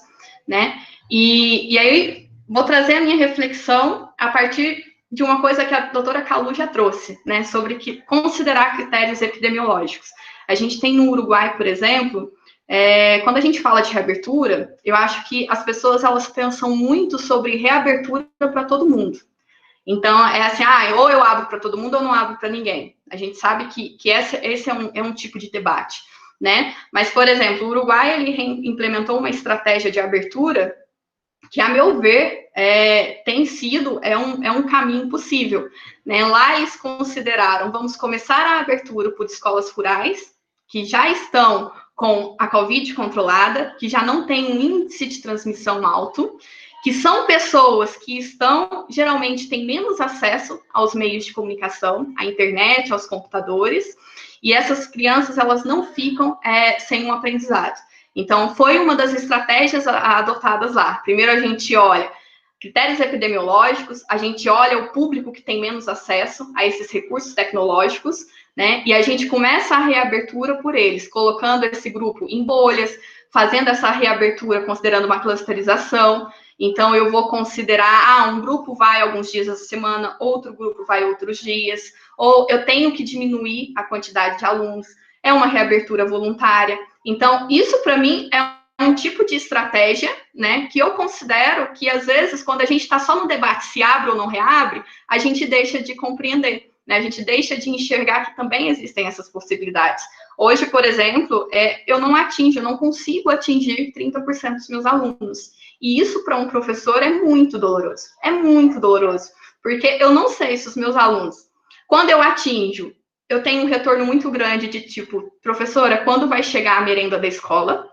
né? E aí vou trazer a minha reflexão a partir de uma coisa que a doutora Calu já trouxe, né, sobre considerar critérios epidemiológicos. A gente tem no Uruguai, por exemplo, quando a gente fala de reabertura, eu acho que as pessoas, elas pensam muito sobre reabertura para todo mundo. Então, é assim, ou eu abro para todo mundo ou não abro para ninguém. A gente sabe que esse é um tipo de debate, né? Mas, por exemplo, o Uruguai, ele implementou uma estratégia de abertura que, a meu ver, tem sido um caminho possível, né? Lá eles consideraram, vamos começar a abertura por escolas rurais, que já estão com a Covid controlada, que já não tem um índice de transmissão alto, que são pessoas que geralmente têm menos acesso aos meios de comunicação, à internet, aos computadores, e essas crianças, elas não ficam sem um aprendizado. Então, foi uma das estratégias adotadas lá. Primeiro, a gente olha critérios epidemiológicos, a gente olha o público que tem menos acesso a esses recursos tecnológicos, né? E a gente começa a reabertura por eles, colocando esse grupo em bolhas, fazendo essa reabertura considerando uma clusterização. Então, eu vou considerar, um grupo vai alguns dias essa semana, outro grupo vai outros dias, ou eu tenho que diminuir a quantidade de alunos. É uma reabertura voluntária. Então, isso para mim é um tipo de estratégia, né, que eu considero que, às vezes, quando a gente está só no debate se abre ou não reabre, a gente deixa de compreender, né, a gente deixa de enxergar que também existem essas possibilidades. Hoje, por exemplo, eu não consigo atingir 30% dos meus alunos. E isso, para um professor, é muito doloroso, porque eu não sei se os meus alunos, quando eu atinjo, eu tenho um retorno muito grande de tipo, professora, quando vai chegar a merenda da escola?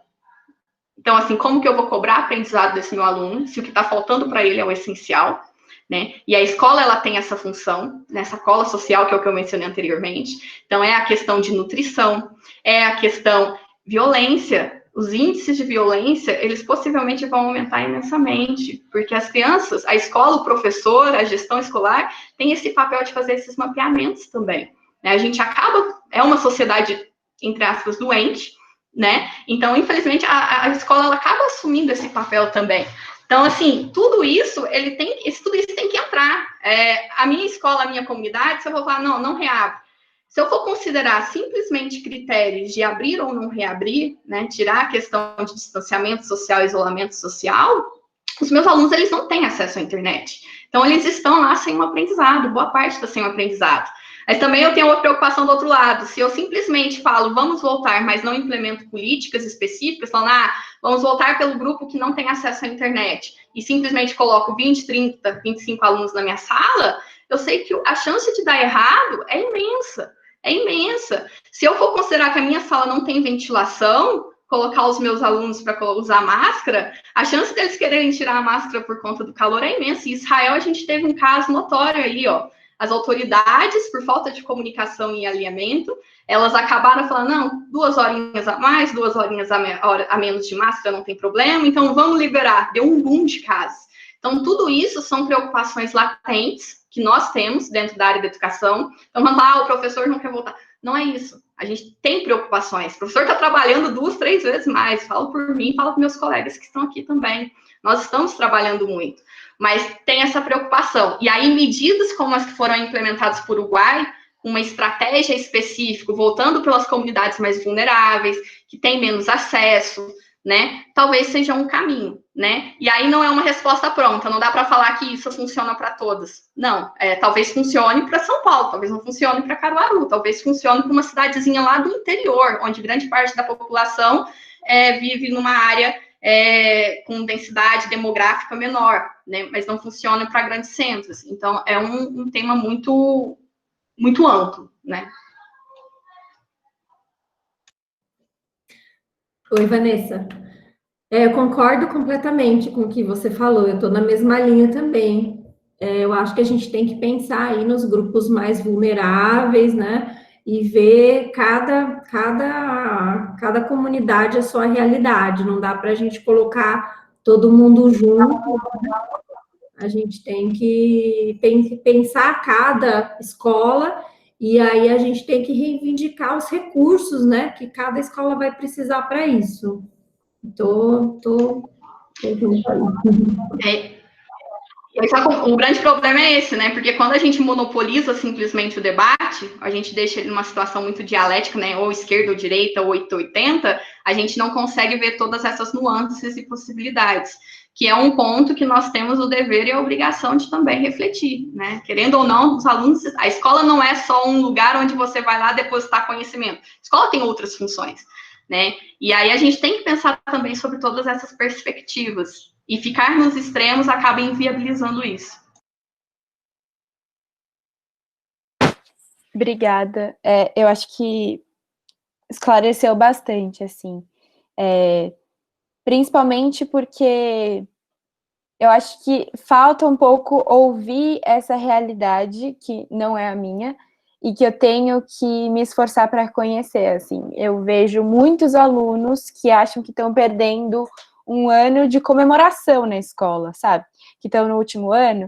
Então, assim, como que eu vou cobrar aprendizado desse meu aluno, se o que está faltando para ele é o essencial, né? E a escola, ela tem essa função, nessa cola social, que é o que eu mencionei anteriormente. Então, é a questão de nutrição, é a questão violência. Os índices de violência, eles possivelmente vão aumentar imensamente, porque as crianças, a escola, o professor, a gestão escolar, tem esse papel de fazer esses mapeamentos também, né? A gente é uma sociedade, entre aspas, doente, né? Então, infelizmente, a escola ela acaba assumindo esse papel também. Então, assim, tudo isso tem que entrar. A minha escola, a minha comunidade, se eu vou falar, não reabre. Se eu for considerar simplesmente critérios de abrir ou não reabrir, né, tirar a questão de distanciamento social, isolamento social, os meus alunos, eles não têm acesso à internet. Então, eles estão lá sem um aprendizado, boa parte está sem um aprendizado. Mas também eu tenho uma preocupação do outro lado. Se eu simplesmente falo, vamos voltar, mas não implemento políticas específicas, falando, vamos voltar pelo grupo que não tem acesso à internet, e simplesmente coloco 20, 30, 25 alunos na minha sala, eu sei que a chance de dar errado é imensa. É imensa. Se eu for considerar que a minha sala não tem ventilação, colocar os meus alunos para usar máscara, a chance deles quererem tirar a máscara por conta do calor é imensa. Em Israel, a gente teve um caso notório aí, ó. As autoridades, por falta de comunicação e alinhamento, elas acabaram falando, não, 2 horinhas a mais, 2 horinhas a menos de máscara, não tem problema, então vamos liberar. Deu um boom de casos. Então, tudo isso são preocupações latentes que nós temos dentro da área da educação. Então, vamos lá, o professor não quer voltar. Não é isso. A gente tem preocupações. O professor está trabalhando 2, 3 vezes mais. Falo por mim, falo para meus colegas que estão aqui também. Nós estamos trabalhando muito. Mas tem essa preocupação. E aí, medidas como as que foram implementadas por Uruguai, uma estratégia específica, voltando pelas comunidades mais vulneráveis, que têm menos acesso, né? Talvez seja um caminho, né? E aí não é uma resposta pronta, não dá para falar que isso funciona para todas. Não, talvez funcione para São Paulo, talvez não funcione para Caruaru, talvez funcione para uma cidadezinha lá do interior, onde grande parte da população vive numa área com densidade demográfica menor, né? Mas não funciona para grandes centros. Então, é um tema muito, muito amplo, né? Oi, Vanessa. Eu concordo completamente com o que você falou, eu estou na mesma linha também. Eu acho que a gente tem que pensar aí nos grupos mais vulneráveis, né? E ver cada comunidade a sua realidade. Não dá para a gente colocar todo mundo junto. A gente tem que pensar cada escola e aí a gente tem que reivindicar os recursos, né? Que cada escola vai precisar para isso. Tô junto aí. O grande problema é esse, né? Porque quando a gente monopoliza simplesmente o debate, a gente deixa ele numa situação muito dialética, né? Ou esquerda ou direita, ou 880, a gente não consegue ver todas essas nuances e possibilidades, que é um ponto que nós temos o dever e a obrigação de também refletir, né? Querendo ou não, os alunos, a escola não é só um lugar onde você vai lá depositar conhecimento. A escola tem outras funções, né? E aí a gente tem que pensar também sobre todas essas perspectivas. E ficar nos extremos acaba inviabilizando isso. Obrigada. Eu acho que esclareceu bastante, assim. Principalmente porque eu acho que falta um pouco ouvir essa realidade, que não é a minha, e que eu tenho que me esforçar para conhecer, assim. Eu vejo muitos alunos que acham que estão perdendo um ano de comemoração na escola, sabe? Que estão no último ano.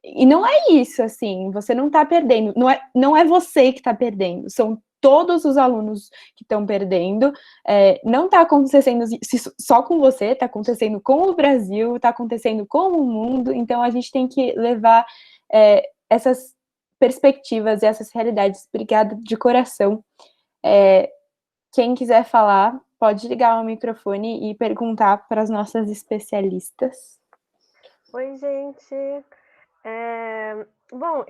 E não é isso, assim, você não está perdendo. Não é você que está perdendo, são todos os alunos que estão perdendo. Não está acontecendo só com você, está acontecendo com o Brasil, está acontecendo com o mundo. Então, a gente tem que levar essas perspectivas e essas realidades. Obrigada de coração. Quem quiser falar, pode ligar o microfone e perguntar para as nossas especialistas. Oi, gente. Bom,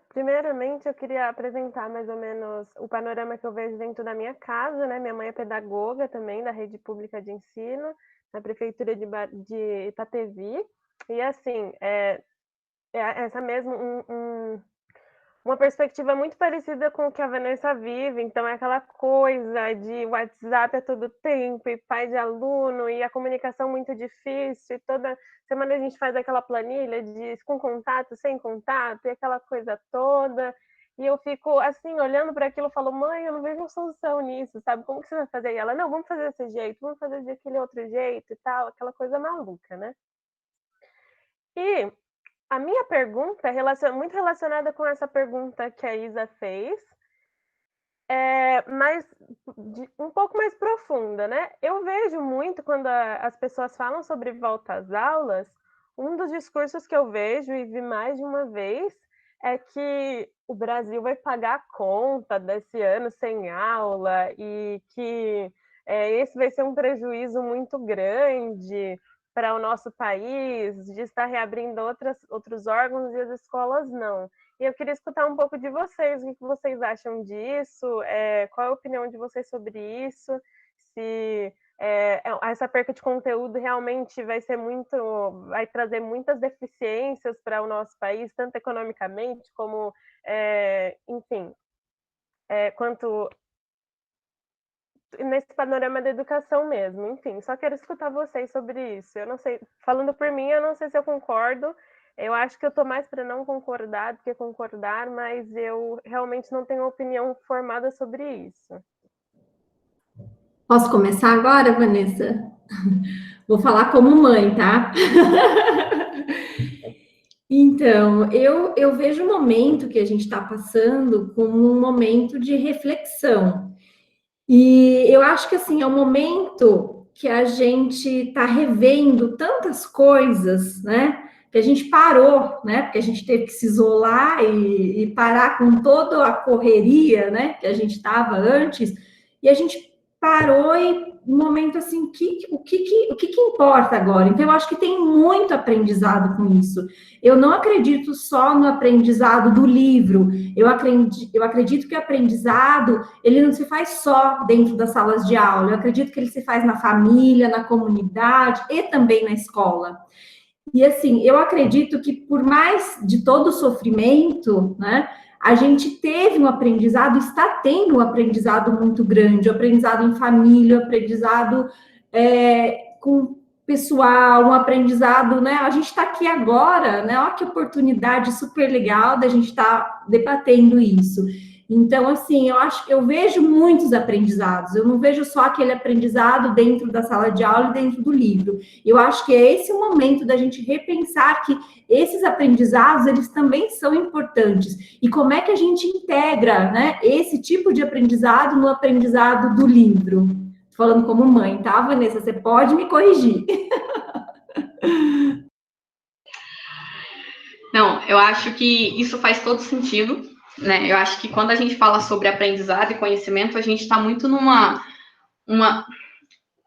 primeiramente, eu queria apresentar mais ou menos o panorama que eu vejo dentro da minha casa, né? Minha mãe é pedagoga também da rede pública de ensino, na prefeitura de Itapevi. E, assim, essa mesmo, uma perspectiva muito parecida com o que a Vanessa vive. Então, é aquela coisa de WhatsApp a todo tempo, e pai de aluno, e a comunicação muito difícil, e toda semana a gente faz aquela planilha com contato, sem contato, e aquela coisa toda. E eu fico, assim, olhando para aquilo e falo, mãe, eu não vejo uma solução nisso, sabe? Como que você vai fazer? E ela, não, vamos fazer desse jeito, vamos fazer daquele outro jeito e tal, aquela coisa maluca, né? E a minha pergunta é muito relacionada com essa pergunta que a Isa fez, mas um pouco mais profunda, né? Eu vejo muito quando as pessoas falam sobre volta às aulas, um dos discursos que eu vejo e vi mais de uma vez é que o Brasil vai pagar a conta desse ano sem aula e que esse vai ser um prejuízo muito grande para o nosso país, de estar reabrindo outros órgãos e as escolas não. E eu queria escutar um pouco de vocês, o que vocês acham disso, qual é a opinião de vocês sobre isso, se essa perca de conteúdo realmente vai trazer muitas deficiências para o nosso país, tanto economicamente como, enfim, quanto nesse panorama da educação mesmo. Enfim, só quero escutar vocês sobre isso. Eu não sei, falando por mim, eu não sei se eu concordo. Eu acho que eu estou mais para não concordar do que concordar, mas eu realmente não tenho opinião formada sobre isso. Posso começar agora, Vanessa? Vou falar como mãe, tá? Então, eu vejo o momento que a gente está passando como um momento de reflexão. E eu acho que, assim, é um momento que a gente está revendo tantas coisas, né? Que a gente parou, né? Porque a gente teve que se isolar e parar com toda a correria, né? Que a gente estava antes. E a gente parou e um momento assim, o que importa agora? Então, eu acho que tem muito aprendizado com isso. Eu não acredito só no aprendizado do livro. Eu acredito que o aprendizado, ele não se faz só dentro das salas de aula. Eu acredito que ele se faz na família, na comunidade e também na escola. E, assim, eu acredito que por mais de todo o sofrimento, né, a gente teve um aprendizado, está tendo um aprendizado muito grande, um aprendizado em família, um aprendizado com pessoal, um aprendizado, né? A gente está aqui agora, né? Olha que oportunidade super legal da gente estar debatendo isso. Então, assim, eu vejo muitos aprendizados, eu não vejo só aquele aprendizado dentro da sala de aula e dentro do livro. Eu acho que é esse o momento da gente repensar que esses aprendizados, eles também são importantes. E como é que a gente integra, né, esse tipo de aprendizado no aprendizado do livro? Falando como mãe, tá, Vanessa? Você pode me corrigir. Não, eu acho que isso faz todo sentido, né? Eu acho que quando a gente fala sobre aprendizado e conhecimento, a gente está muito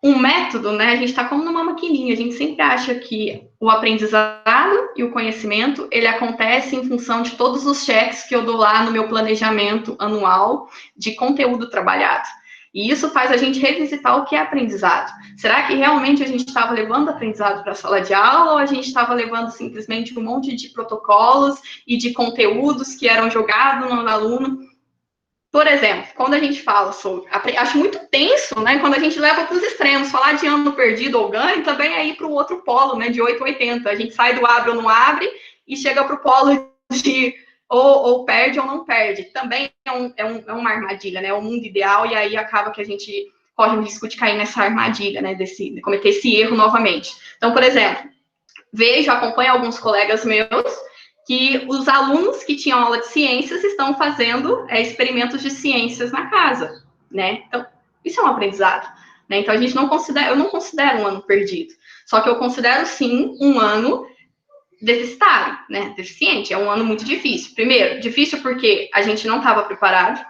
um método, né? A gente está como numa maquininha. A gente sempre acha que o aprendizado e o conhecimento, ele acontece em função de todos os cheques que eu dou lá no meu planejamento anual de conteúdo trabalhado. E isso faz a gente revisitar o que é aprendizado. Será que realmente a gente estava levando aprendizado para a sala de aula ou a gente estava levando simplesmente um monte de protocolos e de conteúdos que eram jogados no aluno? Por exemplo, quando a gente fala sobre... Acho muito tenso, né? Quando a gente leva para os extremos. Falar de ano perdido ou ganho também é ir para o outro polo, né? De 880. A gente sai do abre ou não abre e chega para o polo de... Ou perde ou não perde. Também é uma armadilha, né? É o mundo ideal, e aí acaba que a gente corre o risco de cair nessa armadilha, né? De cometer esse erro novamente. Então, por exemplo, acompanho alguns colegas meus que os alunos que tinham aula de ciências estão fazendo experimentos de ciências na casa, né? Então, isso é um aprendizado, né? Então, eu não considero um ano perdido. Só que eu considero, sim, um ano deficitário, né? Deficiente, é um ano muito difícil. Primeiro, difícil porque a gente não estava preparado.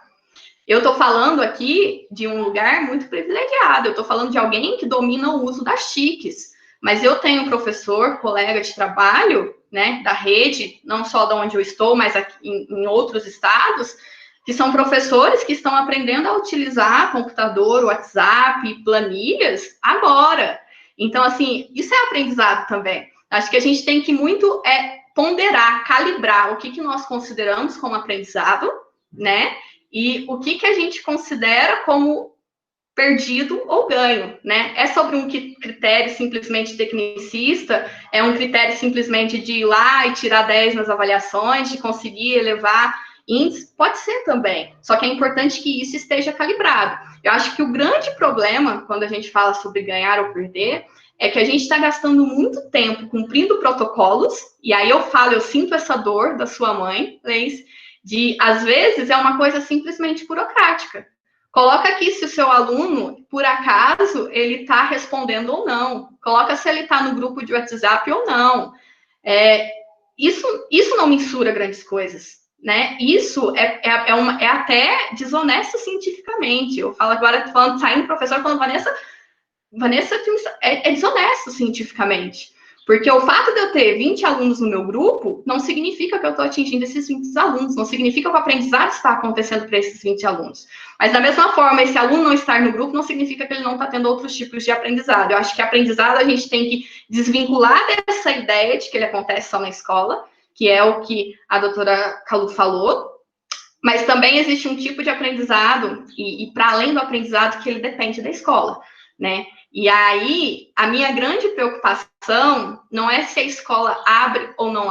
Eu estou falando aqui de um lugar muito privilegiado, eu estou falando de alguém que domina o uso das TICs, mas eu tenho um professor, colega de trabalho, né, da rede, não só de onde eu estou, mas aqui em outros estados, que são professores que estão aprendendo a utilizar computador, WhatsApp, planilhas agora. Então, assim, isso é aprendizado também. Acho que a gente tem que muito ponderar, calibrar o que nós consideramos como aprendizado, né? E o que a gente considera como perdido ou ganho, né? É sobre um critério simplesmente tecnicista, é um critério simplesmente de ir lá e tirar 10 nas avaliações, de conseguir elevar índices? Pode ser também, só que é importante que isso esteja calibrado. Eu acho que o grande problema, quando a gente fala sobre ganhar ou perder, é que a gente está gastando muito tempo cumprindo protocolos, e aí eu sinto essa dor da sua mãe, Leis, de, às vezes, é uma coisa simplesmente burocrática. Coloca aqui se o seu aluno, por acaso, ele está respondendo ou não. Coloca se ele está no grupo de WhatsApp ou não. Isso não mensura grandes coisas, né? Isso é até desonesto cientificamente. Eu falo agora, saindo professor, falando, Vanessa, é desonesto cientificamente. Porque o fato de eu ter 20 alunos no meu grupo não significa que eu estou atingindo esses 20 alunos, não significa que o aprendizado está acontecendo para esses 20 alunos. Mas, da mesma forma, esse aluno não estar no grupo não significa que ele não está tendo outros tipos de aprendizado. Eu acho que aprendizado a gente tem que desvincular dessa ideia de que ele acontece só na escola, que é o que a doutora Calu falou, mas também existe um tipo de aprendizado, e para além do aprendizado, que ele depende da escola, né? E aí, a minha grande preocupação não é se a escola abre ou não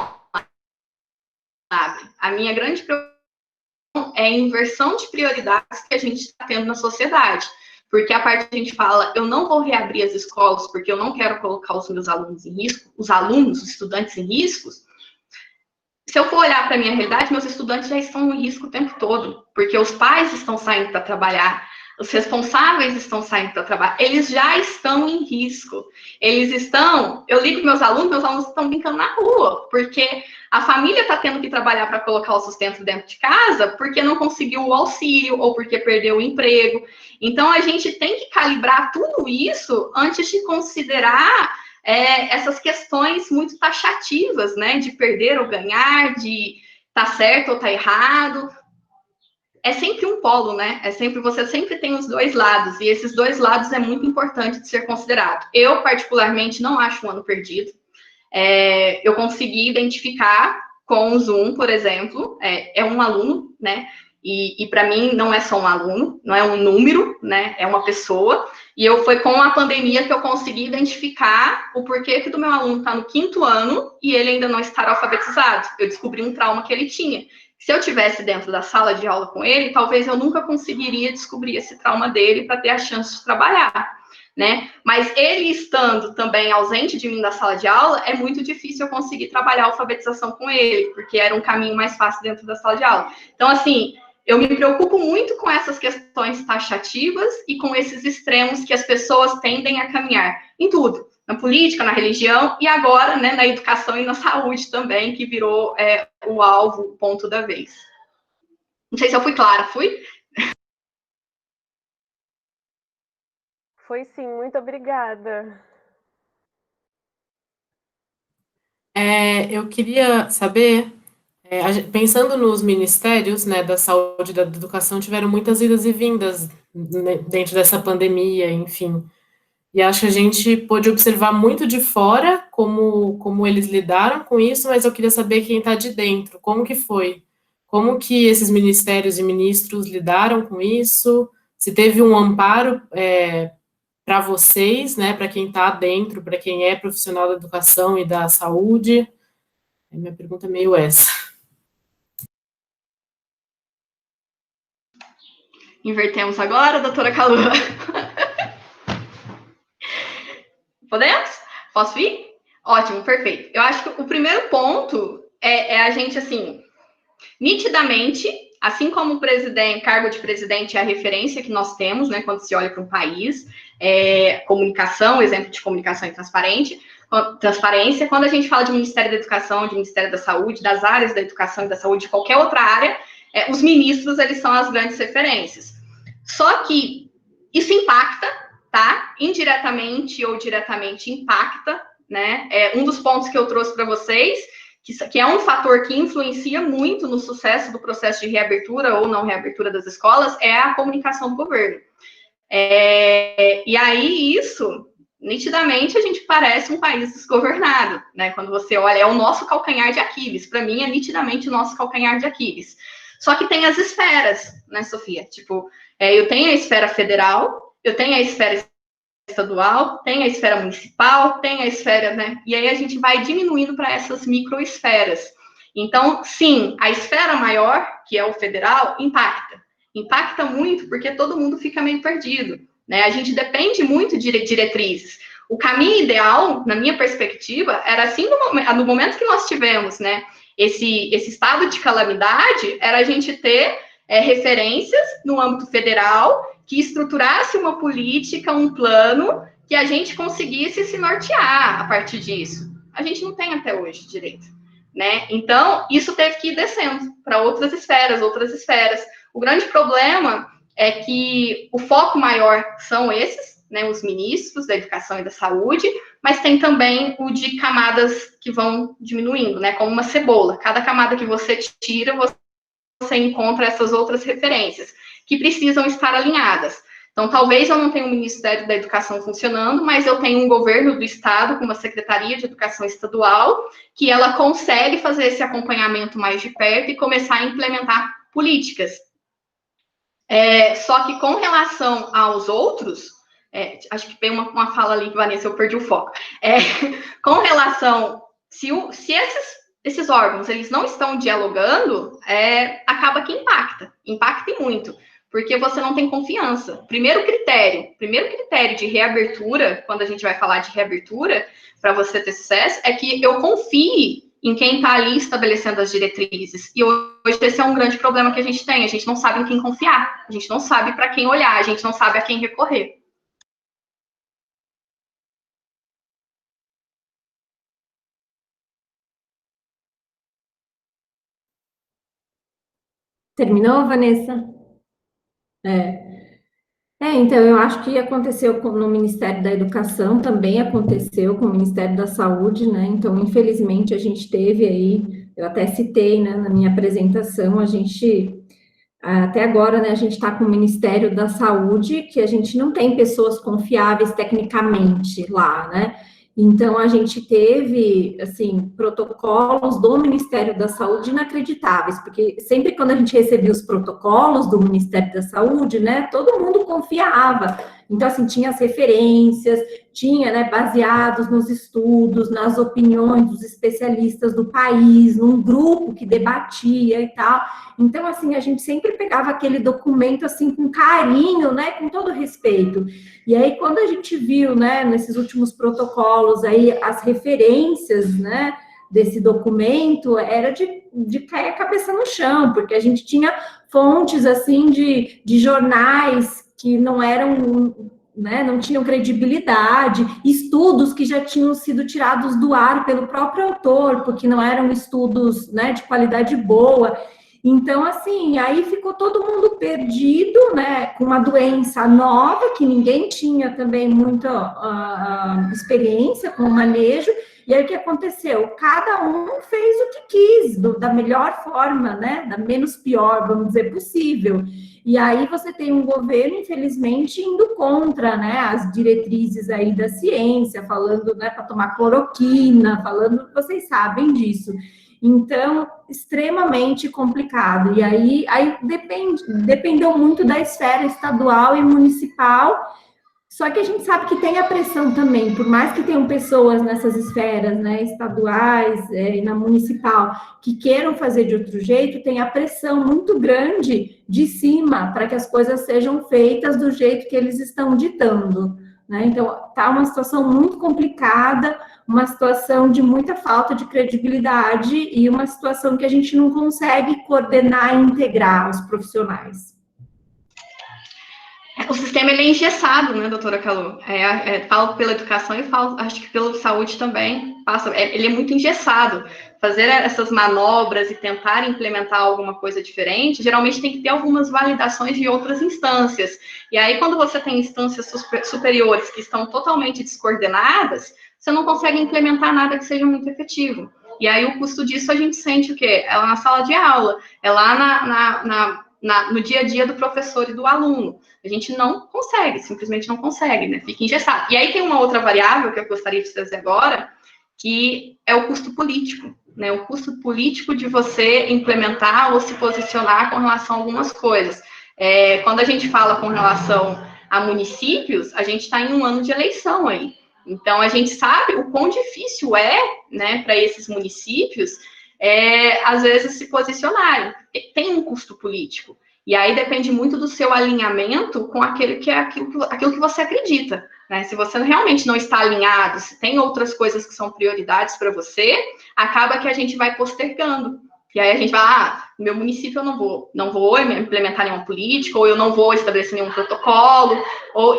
abre. A minha grande preocupação é a inversão de prioridades que a gente está tendo na sociedade. Porque a parte que a gente fala, eu não vou reabrir as escolas porque eu não quero colocar os meus alunos em risco, os estudantes em riscos. Se eu for olhar para a minha realidade, meus estudantes já estão em risco o tempo todo, porque os pais estão saindo para trabalhar, os responsáveis estão saindo para trabalhar, eles já estão em risco. Eu ligo meus alunos estão brincando na rua, porque a família está tendo que trabalhar para colocar o sustento dentro de casa, porque não conseguiu o auxílio, ou porque perdeu o emprego. Então, a gente tem que calibrar tudo isso antes de considerar essas questões muito taxativas, né, de perder ou ganhar, de tá certo ou tá errado. É sempre um polo, né? Você sempre tem os dois lados, e esses dois lados é muito importante de ser considerado. Eu, particularmente, não acho um ano perdido. Eu consegui identificar com o Zoom, por exemplo, é um aluno, né? E para mim não é só um aluno, não é um número, né? É uma pessoa. E foi com a pandemia que eu consegui identificar o porquê que do meu aluno está no 5º ano e ele ainda não está alfabetizado. Eu descobri um trauma que ele tinha. Se eu tivesse dentro da sala de aula com ele, talvez eu nunca conseguiria descobrir esse trauma dele para ter a chance de trabalhar, né? Mas ele estando também ausente de mim da sala de aula, é muito difícil eu conseguir trabalhar a alfabetização com ele, porque era um caminho mais fácil dentro da sala de aula. Então, assim, eu me preocupo muito com essas questões taxativas e com esses extremos que as pessoas tendem a caminhar em tudo, na política, na religião e agora, né, na educação e na saúde também, que virou o alvo, o ponto da vez. Não sei se eu fui clara, fui? Foi sim, muito obrigada. Eu queria saber, pensando nos ministérios, né, da saúde e da educação, tiveram muitas idas e vindas, né, dentro dessa pandemia, enfim. E acho que a gente pôde observar muito de fora como eles lidaram com isso, mas eu queria saber quem está de dentro, como que foi? Como que esses ministérios e ministros lidaram com isso? Se teve um amparo para vocês, né, para quem está dentro, para quem é profissional da educação e da saúde? Minha pergunta é meio essa. Invertemos agora, doutora Calu. Podemos? Posso ir? Ótimo, perfeito. Eu acho que o primeiro ponto é a gente, assim, nitidamente, assim como o cargo de presidente é a referência que nós temos, né, quando se olha para um país, comunicação, exemplo de comunicação e transparência, quando a gente fala de Ministério da Educação, de Ministério da Saúde, das áreas da educação e da saúde, de qualquer outra área, os ministros, eles são as grandes referências. Só que isso impacta, tá? Indiretamente ou diretamente impacta, né? Um dos pontos que eu trouxe para vocês, que é um fator que influencia muito no sucesso do processo de reabertura ou não reabertura das escolas, é a comunicação do governo. E aí, isso, nitidamente, a gente parece um país desgovernado, né? Quando você olha, é o nosso calcanhar de Aquiles. Para mim, é nitidamente o nosso calcanhar de Aquiles. Só que tem as esferas, né, Sofia? Tipo, eu tenho a esfera federal, eu tenho a esfera estadual, tem a esfera municipal, tem a esfera, né? E aí a gente vai diminuindo para essas microesferas. Então, sim, a esfera maior, que é o federal, impacta. Impacta muito porque todo mundo fica meio perdido, né? A gente depende muito de diretrizes. O caminho ideal, na minha perspectiva, era assim, no momento que nós tivemos, né, esse estado de calamidade, era a gente ter referências no âmbito federal que estruturasse uma política, um plano, que a gente conseguisse se nortear a partir disso. A gente não tem até hoje direito, né? Então, isso teve que ir descendo para outras esferas. O grande problema é que o foco maior são esses, né, os ministros da educação e da saúde, mas tem também o de camadas que vão diminuindo, né, como uma cebola. Cada camada que você tira, você encontra essas outras referências, que precisam estar alinhadas. Então, talvez eu não tenha um Ministério da Educação funcionando, mas eu tenho um governo do Estado, com uma Secretaria de Educação Estadual, que ela consegue fazer esse acompanhamento mais de perto e começar a implementar políticas. Só que com relação aos outros, acho que tem uma fala ali, Vanessa, eu perdi o foco. Com relação, se esses órgãos, eles não estão dialogando, acaba que impacta e muito, porque você não tem confiança. Primeiro critério de reabertura, quando a gente vai falar de reabertura, para você ter sucesso, é que eu confie em quem está ali estabelecendo as diretrizes. E hoje esse é um grande problema que a gente tem. A gente não sabe em quem confiar, a gente não sabe para quem olhar, a gente não sabe a quem recorrer. Terminou, Vanessa? Então, eu acho que aconteceu no Ministério da Educação, também aconteceu com o Ministério da Saúde, né? Então, infelizmente, a gente teve aí, eu até citei, né, na minha apresentação, a gente, até agora, né, a gente está com o Ministério da Saúde, que a gente não tem pessoas confiáveis tecnicamente lá, né? Então, a gente teve, assim, protocolos do Ministério da Saúde inacreditáveis, porque sempre quando a gente recebia os protocolos do Ministério da Saúde, né, todo mundo confiava. Então, assim, tinha as referências, tinha, né, baseados nos estudos, nas opiniões dos especialistas do país, num grupo que debatia e tal. Então, assim, a gente sempre pegava aquele documento, assim, com carinho, né, com todo respeito. E aí, quando a gente viu, né, nesses últimos protocolos aí, as referências, né, desse documento, era de cair a cabeça no chão, porque a gente tinha fontes, assim, de jornais que não eram, né, não tinham credibilidade, estudos que já tinham sido tirados do ar pelo próprio autor, porque não eram estudos, né, de qualidade boa. Então, assim, aí ficou todo mundo perdido, né, com uma doença nova, que ninguém tinha também muita experiência com o manejo, e aí o que aconteceu? Cada um fez o que quis, da melhor forma, né, da menos pior, vamos dizer, possível. E aí você tem um governo, infelizmente, indo contra, né, as diretrizes aí da ciência, falando, né, para tomar cloroquina, falando, vocês sabem disso. Então, extremamente complicado. E aí dependeu muito da esfera estadual e municipal, só que a gente sabe que tem a pressão também, por mais que tenham pessoas nessas esferas, né, estaduais e na municipal, que queiram fazer de outro jeito, tem a pressão muito grande de cima para que as coisas sejam feitas do jeito que eles estão ditando, né? Então, tá uma situação muito complicada, uma situação de muita falta de credibilidade e uma situação que a gente não consegue coordenar e integrar os profissionais. o sistema ele é engessado, né, doutora Calu? Falo pela educação e falo, acho que pela saúde também, ele é muito engessado. Fazer essas manobras e tentar implementar alguma coisa diferente, geralmente tem que ter algumas validações de outras instâncias. E aí, quando você tem instâncias superiores que estão totalmente descoordenadas, você não consegue implementar nada que seja muito efetivo. E aí, o custo disso a gente sente o quê? É lá na sala de aula, é lá no dia a dia do professor e do aluno. A gente não consegue, simplesmente não consegue, né? Fica engessado. E aí tem uma outra variável que eu gostaria de trazer agora, que é o custo político, né? O custo político de você implementar ou se posicionar com relação a algumas coisas. Quando a gente fala com relação a municípios, a gente está em um ano de eleição aí. Então, a gente sabe o quão difícil né, para esses municípios, às vezes, se posicionarem. Tem um custo político. E aí depende muito do seu alinhamento com aquilo que você acredita. Né? Se você realmente não está alinhado, se tem outras coisas que são prioridades para você, acaba que a gente vai postergando. E aí a gente vai, no meu município eu não vou implementar nenhuma política, ou eu não vou estabelecer nenhum protocolo,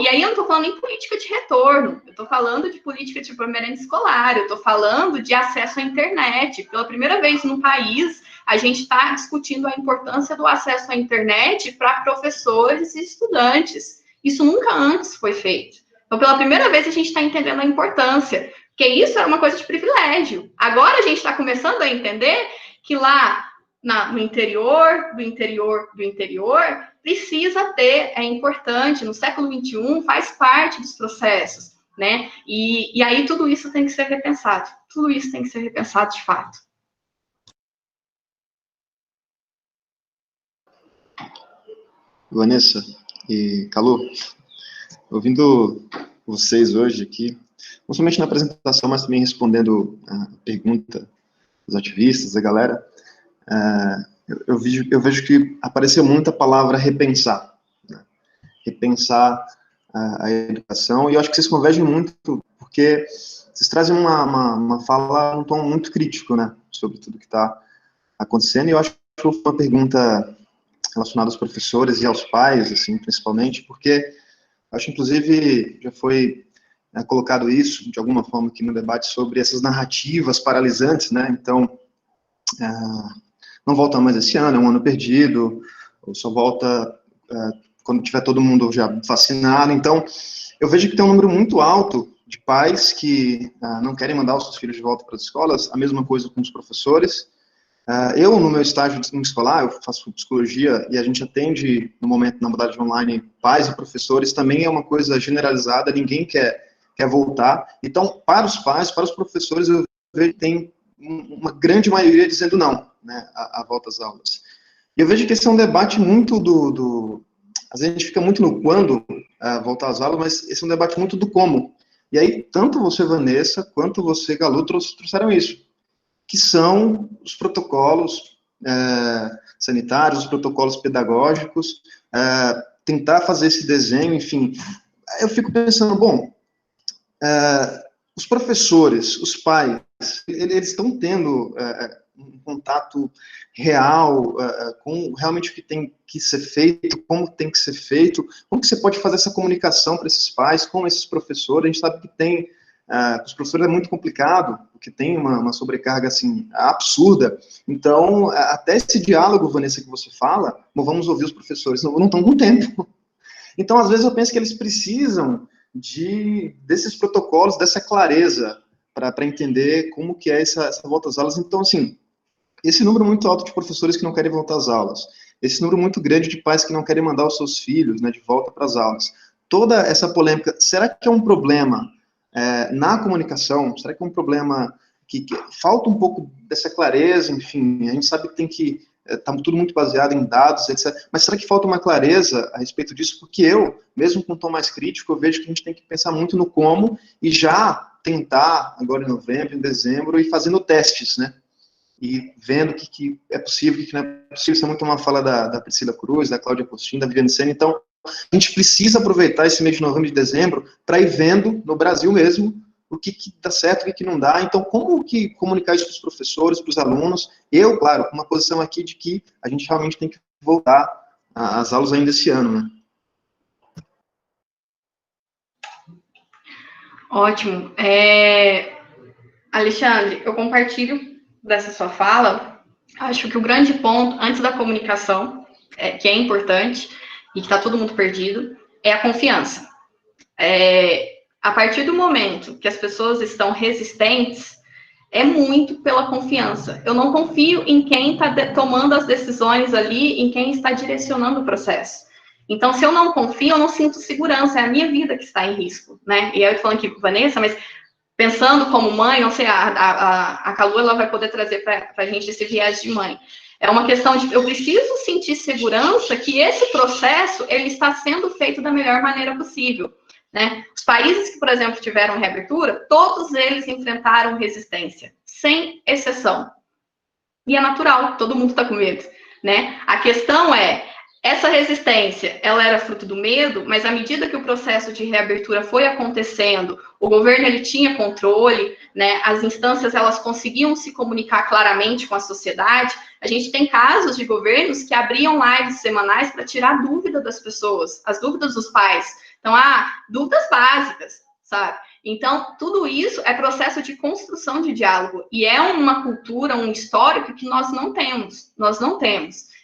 e aí eu não estou falando em política de retorno, eu estou falando de política de merenda escolar, eu estou falando de acesso à internet. Pela primeira vez no país, a gente está discutindo a importância do acesso à internet para professores e estudantes. Isso nunca antes foi feito. Então, pela primeira vez, a gente está entendendo a importância, porque isso era uma coisa de privilégio. Agora a gente está começando a entender que lá no interior, do interior, precisa ter, é importante, no século XXI, faz parte dos processos, né? E aí tudo isso tem que ser repensado. Tudo isso tem que ser repensado de fato. Vanessa e Calu, ouvindo vocês hoje aqui, não somente na apresentação, mas também respondendo a pergunta dos ativistas, da galera, eu vejo que apareceu muito a palavra repensar, né? Repensar a educação, e eu acho que vocês convergem muito, porque vocês trazem uma fala, um tom muito crítico, né, sobre tudo que está acontecendo, e eu acho que foi uma pergunta relacionada aos professores e aos pais, assim, principalmente, porque acho, inclusive, já foi colocado isso, de alguma forma, aqui no debate, sobre essas narrativas paralisantes, né, então, não volta mais esse ano, é um ano perdido, ou só volta quando tiver todo mundo já vacinado. Então, eu vejo que tem um número muito alto de pais que não querem mandar os seus filhos de volta para as escolas, a mesma coisa com os professores. Eu, no meu estágio escolar, eu faço psicologia e a gente atende, no momento, na modalidade online, pais e professores, também é uma coisa generalizada, ninguém quer voltar. Então, para os pais, para os professores, eu vejo que tem uma grande maioria dizendo não, né, a volta às aulas. E eu vejo que esse é um debate muito às vezes a gente fica muito no quando voltar às aulas, mas esse é um debate muito do como. E aí, tanto você, Vanessa, quanto você, Galu, trouxeram isso, que são os protocolos sanitários, os protocolos pedagógicos, tentar fazer esse desenho, enfim. Eu fico pensando, bom, os professores, os pais, eles estão tendo um contato real com realmente o que tem que ser feito, como tem que ser feito, como que você pode fazer essa comunicação para esses pais, com esses professores. A gente sabe que tem, os professores é muito complicado, porque tem uma sobrecarga, assim, absurda. Então, até esse diálogo, Vanessa, que você fala, vamos ouvir os professores, não estão com tempo. Então, às vezes eu penso que eles precisam desses protocolos, dessa clareza, para entender como que é essa volta às aulas. Então, assim, esse número muito alto de professores que não querem voltar às aulas, esse número muito grande de pais que não querem mandar os seus filhos, né, de volta para as aulas, toda essa polêmica, será que é um problema na comunicação? Será que é um problema que falta um pouco dessa clareza? Enfim, a gente sabe que tem que está tudo muito baseado em dados, etc. Mas será que falta uma clareza a respeito disso? Porque eu, mesmo com um tom mais crítico, eu vejo que a gente tem que pensar muito no como e já tentar, agora em novembro, em dezembro, e fazendo testes, né? E vendo o que é possível, o que não é possível. Isso é muito uma fala da Priscila Cruz, da Cláudia Postinho, da Viviane Sena. Então, a gente precisa aproveitar esse mês de novembro e de dezembro para ir vendo, no Brasil mesmo, o que dá certo, o que não dá. Então, como que comunicar isso para os professores, para os alunos? Eu, claro, com uma posição aqui de que a gente realmente tem que voltar às aulas ainda esse ano, né? Ótimo. Alexandre, eu compartilho dessa sua fala. Acho que o grande ponto, antes da comunicação, que é importante e que está todo mundo perdido, é a confiança. A partir do momento que as pessoas estão resistentes, é muito pela confiança. Eu não confio em quem está tomando as decisões ali, em quem está direcionando o processo. Então, se eu não confio, eu não sinto segurança, é a minha vida que está em risco, né? E eu tô falando aqui com a Vanessa, mas pensando como mãe, não sei, a Calu, ela vai poder trazer para a gente esse viés de mãe. É uma questão de, eu preciso sentir segurança que esse processo, ele está sendo feito da melhor maneira possível, né? Os países que, por exemplo, tiveram reabertura, todos eles enfrentaram resistência, sem exceção. E é natural, todo mundo está com medo, né? A questão é, essa resistência, ela era fruto do medo, mas à medida que o processo de reabertura foi acontecendo, o governo, ele tinha controle, né? As instâncias, elas conseguiam se comunicar claramente com a sociedade. A gente tem casos de governos que abriam lives semanais para tirar a dúvida das pessoas, as dúvidas dos pais. Então, dúvidas básicas, sabe? Então, tudo isso é processo de construção de diálogo, e é uma cultura, um histórico que nós não temos.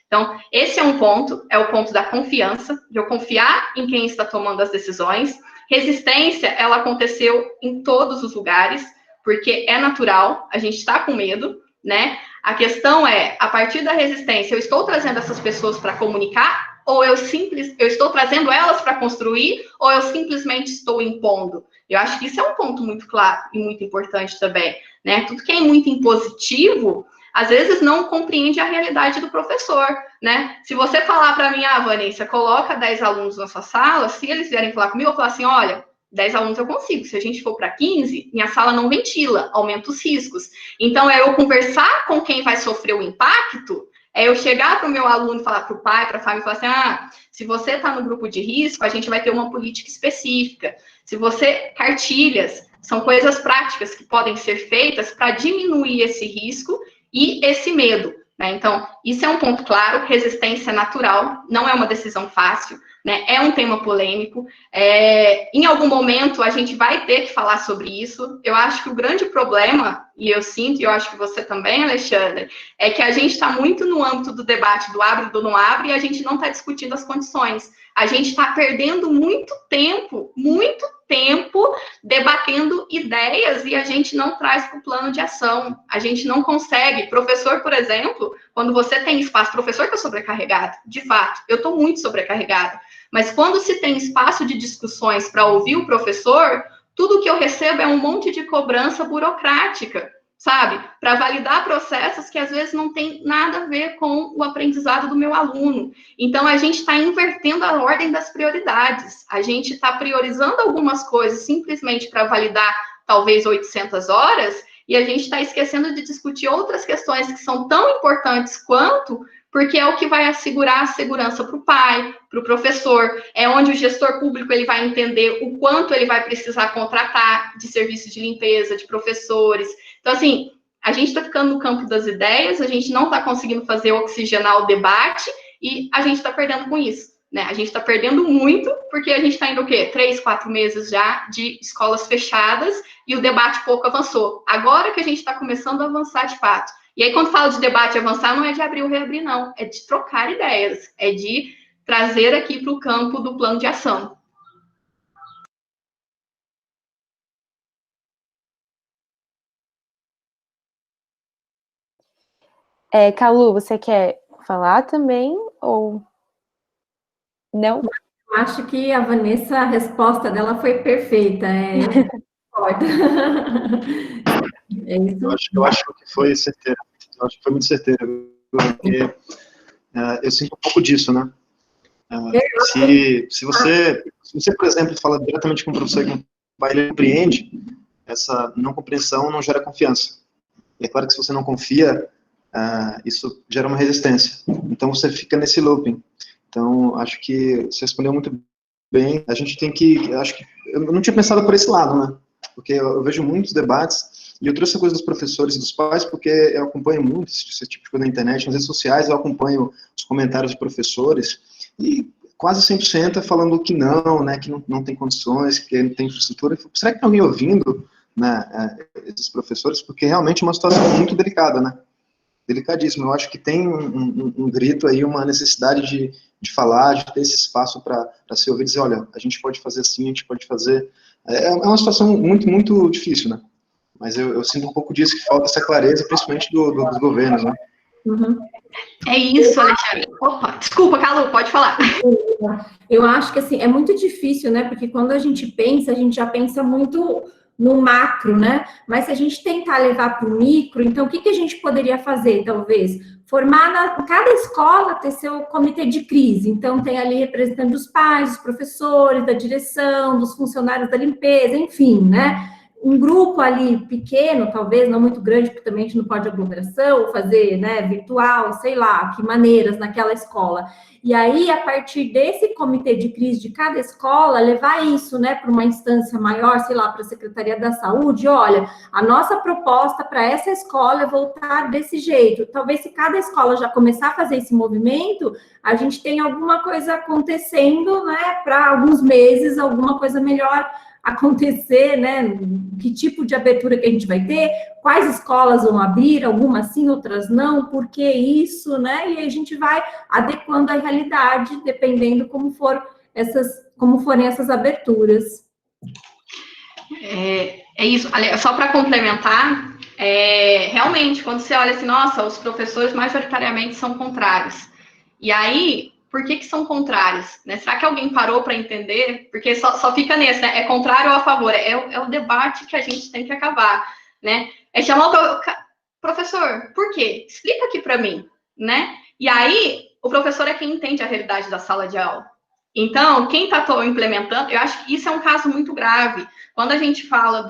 Então, esse é um ponto, é o ponto da confiança, de eu confiar em quem está tomando as decisões. Resistência, ela aconteceu em todos os lugares, porque é natural, a gente está com medo, né? A questão é, a partir da resistência, eu estou trazendo essas pessoas para comunicar, ou eu estou trazendo elas para construir, ou eu simplesmente estou impondo? Eu acho que isso é um ponto muito claro e muito importante também, né? Tudo que é muito impositivo, às vezes não compreende a realidade do professor, né? Se você falar para mim, Vanessa, coloca 10 alunos na sua sala, se eles vierem falar comigo, eu vou falar assim, olha, 10 alunos eu consigo, se a gente for para 15, minha sala não ventila, aumenta os riscos. Então, é eu conversar com quem vai sofrer o impacto, é eu chegar para o meu aluno, falar para o pai, para a família, falar assim, se você está no grupo de risco, a gente vai ter uma política específica. Se você, cartilhas, são coisas práticas que podem ser feitas para diminuir esse risco e esse medo, né? Então, isso é um ponto claro, resistência natural, não é uma decisão fácil, né? É um tema polêmico, em algum momento a gente vai ter que falar sobre isso. Eu acho que o grande problema, e eu sinto, e eu acho que você também, Alexandre, é que a gente está muito no âmbito do debate do abre ou do não abre, e a gente não está discutindo as condições. A gente está perdendo muito tempo debatendo ideias e a gente não traz para o plano de ação. A gente não consegue. Professor, por exemplo, quando você tem espaço, professor está sobrecarregado, de fato, eu estou muito sobrecarregada. Mas quando se tem espaço de discussões para ouvir o professor, tudo que eu recebo é um monte de cobrança burocrática, sabe? Para validar processos que às vezes não tem nada a ver com o aprendizado do meu aluno. Então, a gente está invertendo a ordem das prioridades. A gente está priorizando algumas coisas simplesmente para validar talvez 800 horas, e a gente está esquecendo de discutir outras questões que são tão importantes quanto, porque é o que vai assegurar a segurança para o pai, para o professor, é onde o gestor público ele vai entender o quanto ele vai precisar contratar de serviços de limpeza, de professores. Então, assim, a gente está ficando no campo das ideias, a gente não está conseguindo fazer oxigenar o debate e a gente está perdendo com isso, né? A gente está perdendo muito porque a gente está indo o quê? 3, 4 meses já de escolas fechadas e o debate pouco avançou. Agora que a gente está começando a avançar de fato. E aí, quando falo de debate avançar, não é de abrir ou reabrir, não. É de trocar ideias, é de trazer aqui para o campo do plano de ação. Calu, você quer falar também ou não? Eu acho que a Vanessa, a resposta dela foi perfeita. Eu acho que foi certeira. Eu acho que foi muito certeira, porque eu sinto um pouco disso, né? Se você, por exemplo, fala diretamente com o professor que ele compreende, essa não compreensão não gera confiança. E é claro que se você não confia, isso gera uma resistência. Então você fica nesse looping. Então, acho que você respondeu muito bem. A gente tem que, eu não tinha pensado por esse lado, né? Porque eu vejo muitos debates, e eu trouxe a coisa dos professores e dos pais, porque eu acompanho muito esse tipo de coisa na internet, nas redes sociais, eu acompanho os comentários de professores, e quase 100% falando que não, né, que não tem condições, que não tem infraestrutura. Será que tem alguém ouvindo, né, esses professores? Porque realmente é uma situação muito delicada, né? Delicadíssimo. Eu acho que tem um grito aí, uma necessidade de falar, de ter esse espaço para se ouvir e dizer, olha, a gente pode fazer assim, a gente pode fazer... É uma situação muito, muito difícil, né? Mas eu sinto um pouco disso, que falta essa clareza, principalmente dos governos, né? Uhum. É isso, Alexandre. Opa, desculpa, Calu, pode falar. Eu acho que, assim, é muito difícil, né? Porque quando a gente já pensa muito no macro, né? Mas se a gente tentar levar para o micro, então o que a gente poderia fazer, talvez? Formar cada escola ter seu comitê de crise. Então, tem ali representante dos pais, dos professores, da direção, dos funcionários da limpeza, enfim, né? Um grupo ali pequeno, talvez, não muito grande, porque também a gente não pode aglomeração, ou fazer, né, virtual, sei lá, que maneiras naquela escola. E aí, a partir desse comitê de crise de cada escola, levar isso, né, para uma instância maior, sei lá, para a Secretaria da Saúde, olha, a nossa proposta para essa escola é voltar desse jeito. Talvez se cada escola já começar a fazer esse movimento, a gente tem alguma coisa acontecendo, né, para alguns meses, alguma coisa melhor acontecer, né? Que tipo de abertura que a gente vai ter, quais escolas vão abrir, algumas sim, outras não, por que isso, né? E a gente vai adequando a realidade, dependendo como forem essas aberturas. É isso. Só para complementar, realmente, quando você olha assim, nossa, os professores majoritariamente são contrários. E aí, por que são contrários? Né? Será que alguém parou para entender? Porque só fica nesse, né? É contrário ou a favor? É o debate que a gente tem que acabar, né? É chamar o professor, por quê? Explica aqui para mim, né? E aí, o professor é quem entende a realidade da sala de aula. Então, quem está implementando, eu acho que isso é um caso muito grave. Quando a gente fala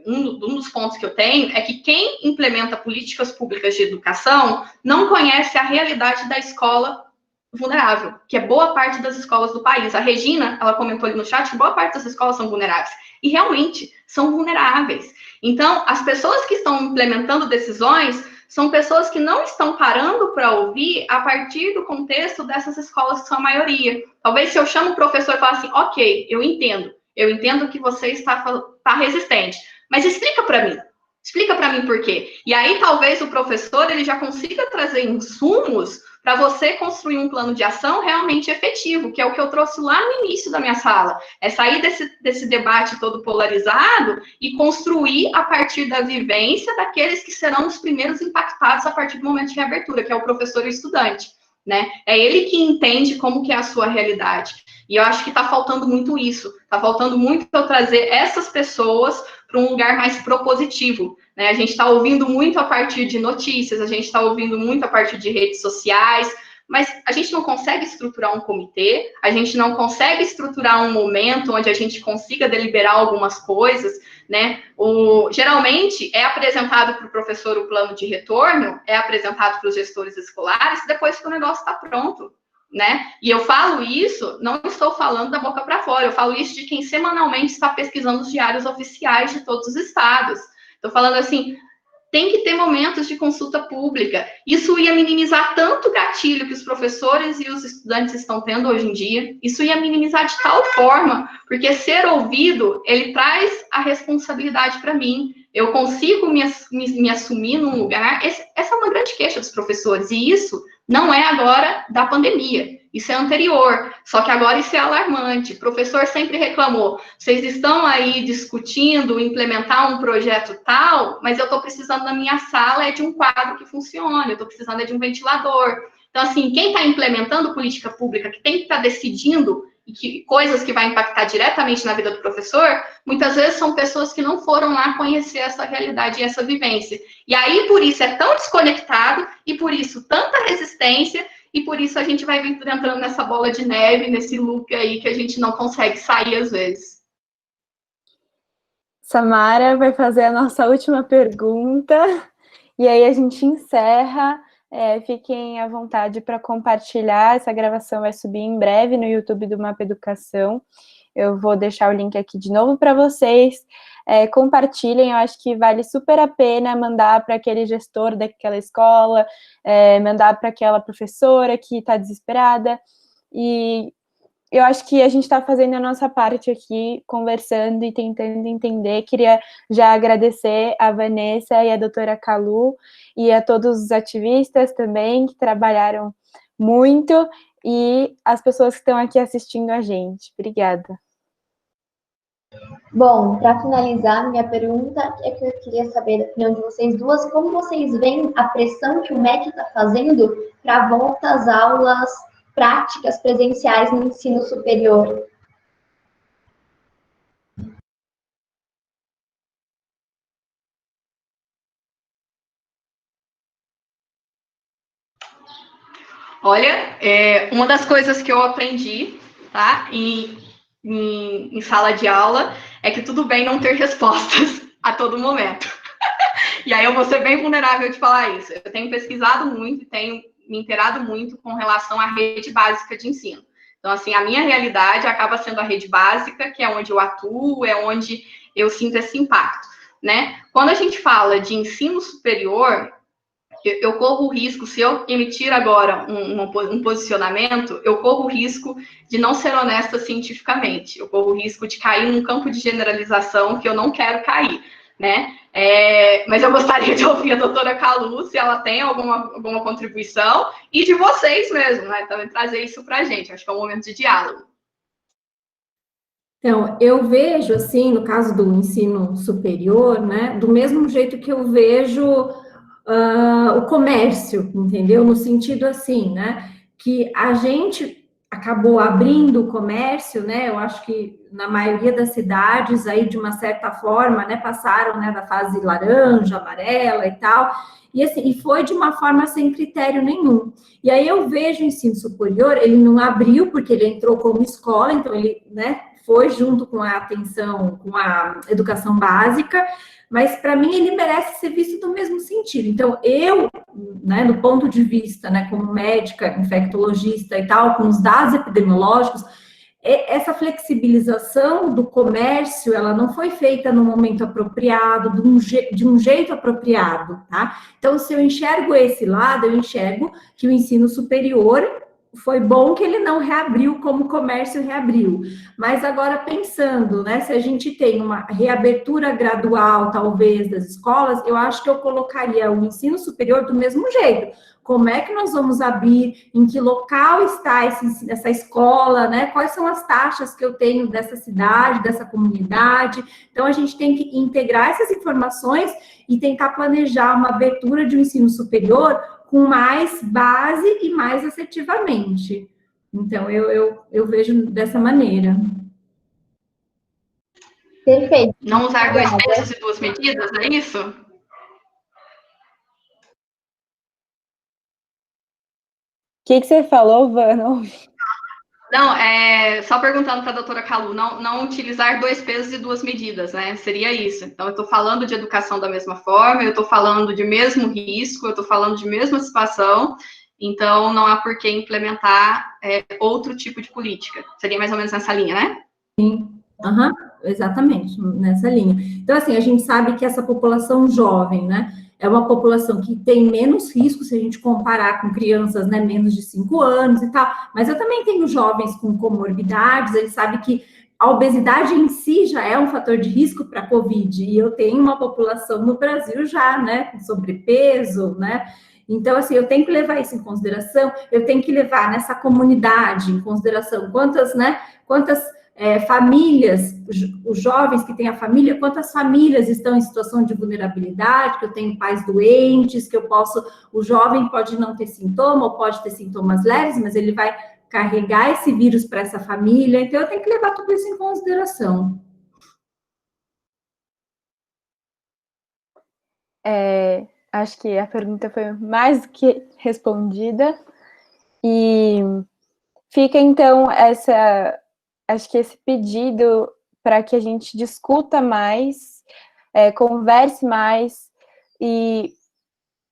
um dos pontos que eu tenho é que quem implementa políticas públicas de educação não conhece a realidade da escola vulnerável, que é boa parte das escolas do país. A Regina, ela comentou ali no chat que boa parte das escolas são vulneráveis. E realmente são vulneráveis. Então, as pessoas que estão implementando decisões são pessoas que não estão parando para ouvir a partir do contexto dessas escolas que são a maioria. Talvez se eu chamo o professor e falar assim, ok, eu entendo que você está resistente, mas explica para mim por quê. E aí talvez o professor ele já consiga trazer insumos para você construir um plano de ação realmente efetivo, que é o que eu trouxe lá no início da minha sala. É sair desse debate todo polarizado e construir a partir da vivência daqueles que serão os primeiros impactados a partir do momento de reabertura, que é o professor e o estudante, né? É ele que entende como que é a sua realidade. E eu acho que está faltando muito isso. Está faltando muito eu trazer essas pessoas para um lugar mais propositivo, né? A gente está ouvindo muito a partir de notícias, a gente está ouvindo muito a partir de redes sociais, mas a gente não consegue estruturar um comitê, a gente não consegue estruturar um momento onde a gente consiga deliberar algumas coisas, né? Geralmente é apresentado para o professor o plano de retorno, é apresentado para os gestores escolares, depois que o negócio está pronto, né? E eu falo isso, não estou falando da boca para fora, eu falo isso de quem semanalmente está pesquisando os diários oficiais de todos os estados. Estou falando assim, tem que ter momentos de consulta pública. Isso ia minimizar tanto o gatilho que os professores e os estudantes estão tendo hoje em dia. Isso ia minimizar de tal forma, porque ser ouvido, ele traz a responsabilidade para mim. Eu consigo me assumir num lugar. Essa é uma grande queixa dos professores, e isso não é agora da pandemia, isso é anterior, só que agora isso é alarmante. O professor sempre reclamou, vocês estão aí discutindo implementar um projeto tal, mas eu estou precisando na minha sala de um quadro que funcione, eu estou precisando de um ventilador. Então, assim, quem está implementando política pública, que tem que estar decidindo coisas que vai impactar diretamente na vida do professor, muitas vezes são pessoas que não foram lá conhecer essa realidade e essa vivência. E aí, por isso, é tão desconectado, e por isso, tanta resistência, e por isso a gente vai entrando nessa bola de neve, nesse loop aí que a gente não consegue sair às vezes. Samara vai fazer a nossa última pergunta, e aí a gente encerra. Fiquem à vontade para compartilhar, essa gravação vai subir em breve no YouTube do Mapa Educação. Eu vou deixar o link aqui de novo para vocês. Compartilhem, eu acho que vale super a pena mandar para aquele gestor daquela escola, mandar para aquela professora que está desesperada. E eu acho que a gente está fazendo a nossa parte aqui, conversando e tentando entender. Queria já agradecer a Vanessa e a doutora Kalu e a todos os ativistas também que trabalharam muito e as pessoas que estão aqui assistindo a gente. Obrigada. Bom, para finalizar, minha pergunta é que eu queria saber da opinião de vocês duas, como vocês veem a pressão que o MEC está fazendo para a volta às aulas práticas presenciais no ensino superior? Olha, uma das coisas que eu aprendi, tá, em sala de aula, é que tudo bem não ter respostas a todo momento. E aí eu vou ser bem vulnerável de falar isso. Eu tenho pesquisado muito e tenho me inteirado muito com relação à rede básica de ensino. Então, assim, a minha realidade acaba sendo a rede básica, que é onde eu atuo, é onde eu sinto esse impacto, né? Quando a gente fala de ensino superior, eu corro o risco, se eu emitir agora um posicionamento, eu corro o risco de não ser honesta cientificamente, eu corro o risco de cair num campo de generalização que eu não quero cair, né? Mas eu gostaria de ouvir a doutora Kalu, se ela tem alguma contribuição, e de vocês mesmo, né? Também trazer isso para a gente, acho que é um momento de diálogo. Então, eu vejo, assim, no caso do ensino superior, né, do mesmo jeito que eu vejo o comércio, entendeu? No sentido assim, né, que a gente acabou abrindo o comércio, né, eu acho que na maioria das cidades, aí, de uma certa forma, né, passaram, né, da fase laranja, amarela e tal, e assim, e foi de uma forma sem critério nenhum. E aí eu vejo o ensino superior, ele não abriu porque ele entrou como escola, então ele, né, foi junto com a atenção, com a educação básica, mas para mim ele merece ser visto no mesmo sentido. Então, eu, né, do ponto de vista, né, como médica, infectologista e tal, com os dados epidemiológicos, essa flexibilização do comércio, ela não foi feita no momento apropriado, de um jeito apropriado, tá? Então, se eu enxergo esse lado, eu enxergo que o ensino superior foi bom que ele não reabriu como o comércio reabriu. Mas agora pensando, né, se a gente tem uma reabertura gradual, talvez, das escolas, eu acho que eu colocaria o ensino superior do mesmo jeito. Como é que nós vamos abrir? Em que local está essa escola, né? Quais são as taxas que eu tenho dessa cidade, dessa comunidade? Então, a gente tem que integrar essas informações e tentar planejar uma abertura de um ensino superior com mais base e mais assertivamente. Então, eu vejo dessa maneira. Perfeito. Não usar dois pesos e duas medidas, é isso? O que você falou, Vano? Não, só perguntando para a doutora Kalu, não utilizar dois pesos e duas medidas, né? Seria isso. Então, eu estou falando de educação da mesma forma, eu estou falando de mesmo risco, eu estou falando de mesma situação, então não há por que implementar outro tipo de política. Seria mais ou menos nessa linha, né? Sim, exatamente, nessa linha. Então, assim, a gente sabe que essa população jovem, né, é uma população que tem menos risco se a gente comparar com crianças, né, menos de 5 anos e tal, mas eu também tenho jovens com comorbidades, a gente sabe que a obesidade em si já é um fator de risco para a Covid, e eu tenho uma população no Brasil já, né, com sobrepeso, né, então, assim, eu tenho que levar isso em consideração, eu tenho que levar nessa comunidade em consideração quantas famílias, os jovens que têm a família, quantas famílias estão em situação de vulnerabilidade, que eu tenho pais doentes, o jovem pode não ter sintoma, ou pode ter sintomas leves, mas ele vai carregar esse vírus para essa família, então eu tenho que levar tudo isso em consideração. Acho que a pergunta foi mais do que respondida, e fica então acho que esse pedido para que a gente discuta mais, converse mais, e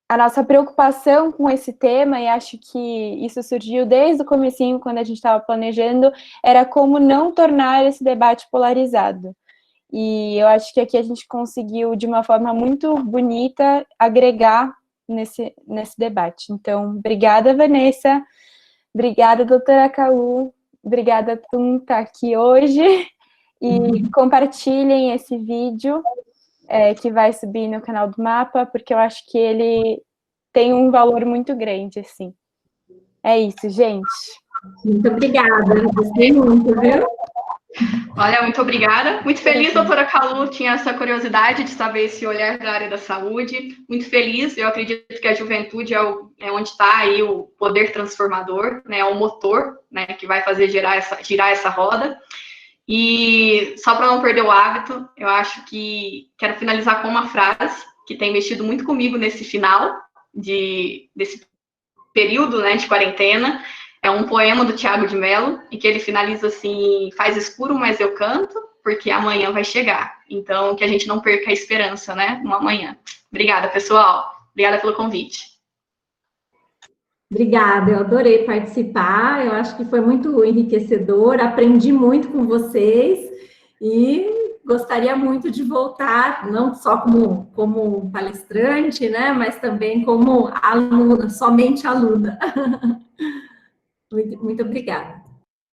a nossa preocupação com esse tema, e acho que isso surgiu desde o comecinho, quando a gente estava planejando, era como não tornar esse debate polarizado. E eu acho que aqui a gente conseguiu, de uma forma muito bonita, agregar nesse debate. Então, obrigada, Vanessa. Obrigada, doutora Kalu. obrigada por estar aqui hoje e compartilhem esse vídeo que vai subir no canal do Mapa, porque eu acho que ele tem um valor muito grande, assim. É isso, gente. Muito obrigada, gostei muito, viu? Olha, muito obrigada. Muito feliz, doutora Calu, tinha essa curiosidade de saber esse olhar da área da saúde. Muito feliz, eu acredito que a juventude é onde está aí o poder transformador, né, o motor, né, que vai fazer girar essa roda. E só para não perder o hábito, eu acho que quero finalizar com uma frase que tem mexido muito comigo nesse final desse período, né, de quarentena. É um poema do Tiago de Mello, e que ele finaliza assim: faz escuro, mas eu canto, porque amanhã vai chegar. Então, que a gente não perca a esperança, né, no amanhã. Obrigada, pessoal. Obrigada pelo convite. Obrigada, eu adorei participar, eu acho que foi muito enriquecedor, aprendi muito com vocês, e gostaria muito de voltar, não só como palestrante, né, mas também como aluna, somente aluna. Muito obrigada.